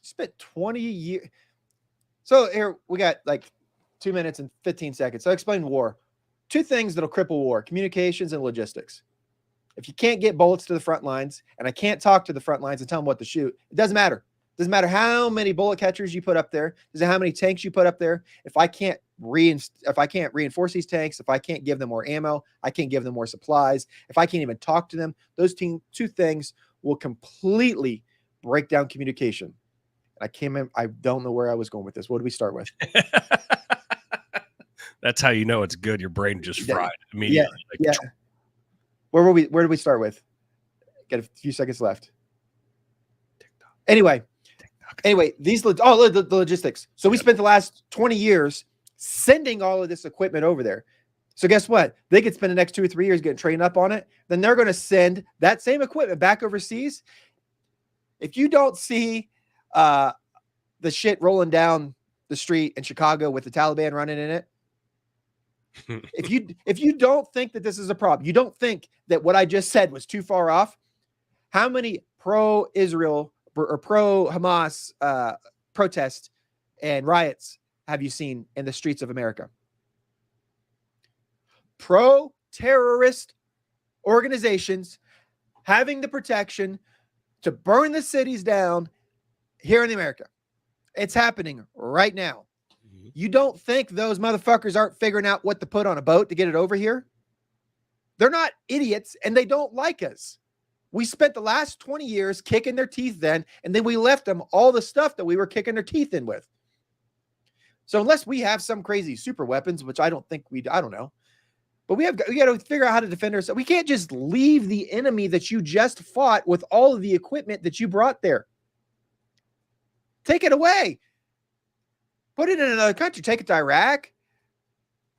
[SPEAKER 1] Spent 20 years. So here we got like 2 minutes and 15 seconds. So explain war. Two things that'll cripple war: communications and logistics. If you can't get bullets to the front lines, and I can't talk to the front lines and tell them what to shoot, it doesn't matter. It doesn't matter how many bullet catchers you put up there. It doesn't matter how many tanks you put up there. If I can't reinforce these tanks, if I can't give them more ammo, I can't give them more supplies. If I can't even talk to them, those two things will completely break down communication. I don't know where I was going with this. What do we start with?
[SPEAKER 6] That's how you know it's good. Your brain just fried immediately.
[SPEAKER 1] Yeah. Where did we start with? Got a few seconds left. Anyway, the logistics. So we spent the last 20 years sending all of this equipment over there. So guess what? They could spend the next 2 or 3 years getting trained up on it. Then they're going to send that same equipment back overseas. If you don't see the shit rolling down the street in Chicago with the Taliban running in it, if you don't think that this is a problem, you don't think that what I just said was too far off, how many pro-Israel or pro-Hamas protests and riots have you seen in the streets of America? Pro-terrorist organizations having the protection to burn the cities down here in America. It's happening right now. You don't think those motherfuckers aren't figuring out what to put on a boat to get it over here? They're not idiots, and they don't like us. We spent the last 20 years kicking their teeth then, and then we left them all the stuff that we were kicking their teeth in with. So unless we have some crazy super weapons, which I don't know, But we got to figure out how to defend ourselves. We can't just leave the enemy that you just fought with all of the equipment that you brought there. Take it away. Put it in another country. Take it to Iraq.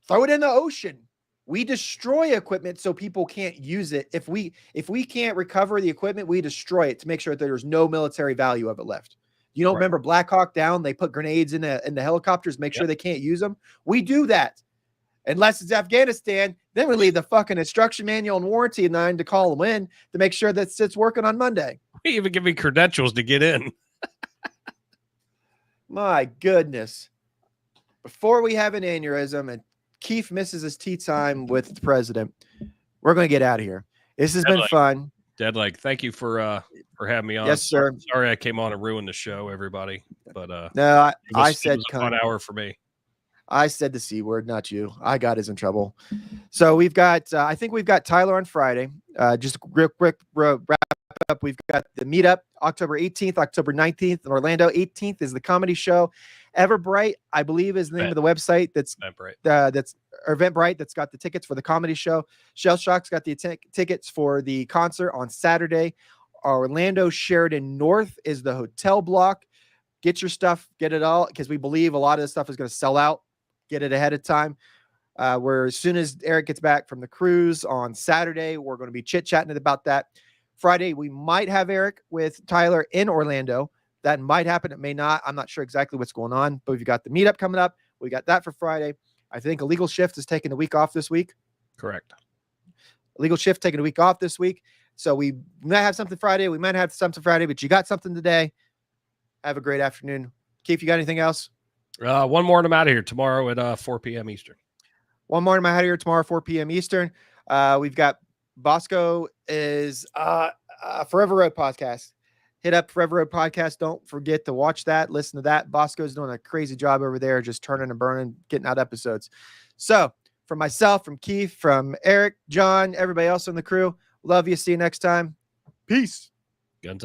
[SPEAKER 1] Throw it in the ocean. We destroy equipment so people can't use it. If we can't recover the equipment, we destroy it to make sure that there's no military value of it left. You don't remember Black Hawk Down? They put grenades in the helicopters, make sure they can't use them. We do that. Unless it's Afghanistan, then we leave the fucking instruction manual and warranty in 9 to call them in to make sure that it's working on Monday.
[SPEAKER 6] We even give me credentials to get in.
[SPEAKER 1] My goodness. Before we have an aneurysm and Keith misses his tea time with the president, we're going to get out of here. This has been fun.
[SPEAKER 6] Deadleg, thank you for having me on.
[SPEAKER 1] Yes, sir.
[SPEAKER 6] Sorry I came on and ruined the show, everybody. But
[SPEAKER 1] no, I
[SPEAKER 6] it
[SPEAKER 1] said
[SPEAKER 6] was a fun hour for me.
[SPEAKER 1] I said the C word, not you. I got us in trouble. So we've got, I think we've got Tyler on Friday. Just real quick wrap up. We've got the meetup October 18th, October 19th in Orlando. 18th is the comedy show. Everbright, I believe, is the name of the website. That's Eventbrite. That's got the tickets for the comedy show. Shell Shock's got the tickets for the concert on Saturday. Orlando Sheridan North is the hotel block. Get your stuff, get it all, because we believe a lot of this stuff is going to sell out. Get it ahead of time. Where as soon as Eric gets back from the cruise on Saturday, we're going to be chit-chatting about that. Friday, we might have Eric with Tyler in Orlando. That might happen. It may not. I'm not sure exactly what's going on, but we've got the meetup coming up. We got that for Friday. I think Illegal Shift is taking a week off this week.
[SPEAKER 6] Correct.
[SPEAKER 1] Illegal Shift taking a week off this week. So we might have something Friday. We might have something Friday, but you got something today. Have a great afternoon. Keith, you got anything else?
[SPEAKER 6] One more and I'm out of here tomorrow at 4 p.m. Eastern.
[SPEAKER 1] One more and I'm out of here tomorrow, 4 p.m. Eastern. We've got Bosco is Forever Road podcast. Hit up Forever Road podcast. Don't forget to watch that. Listen to that. Bosco's doing a crazy job over there, just turning and burning, getting out episodes. So from myself, from Keith, from Eric, John, everybody else on the crew, love you. See you next time. Peace.
[SPEAKER 6] Guns up.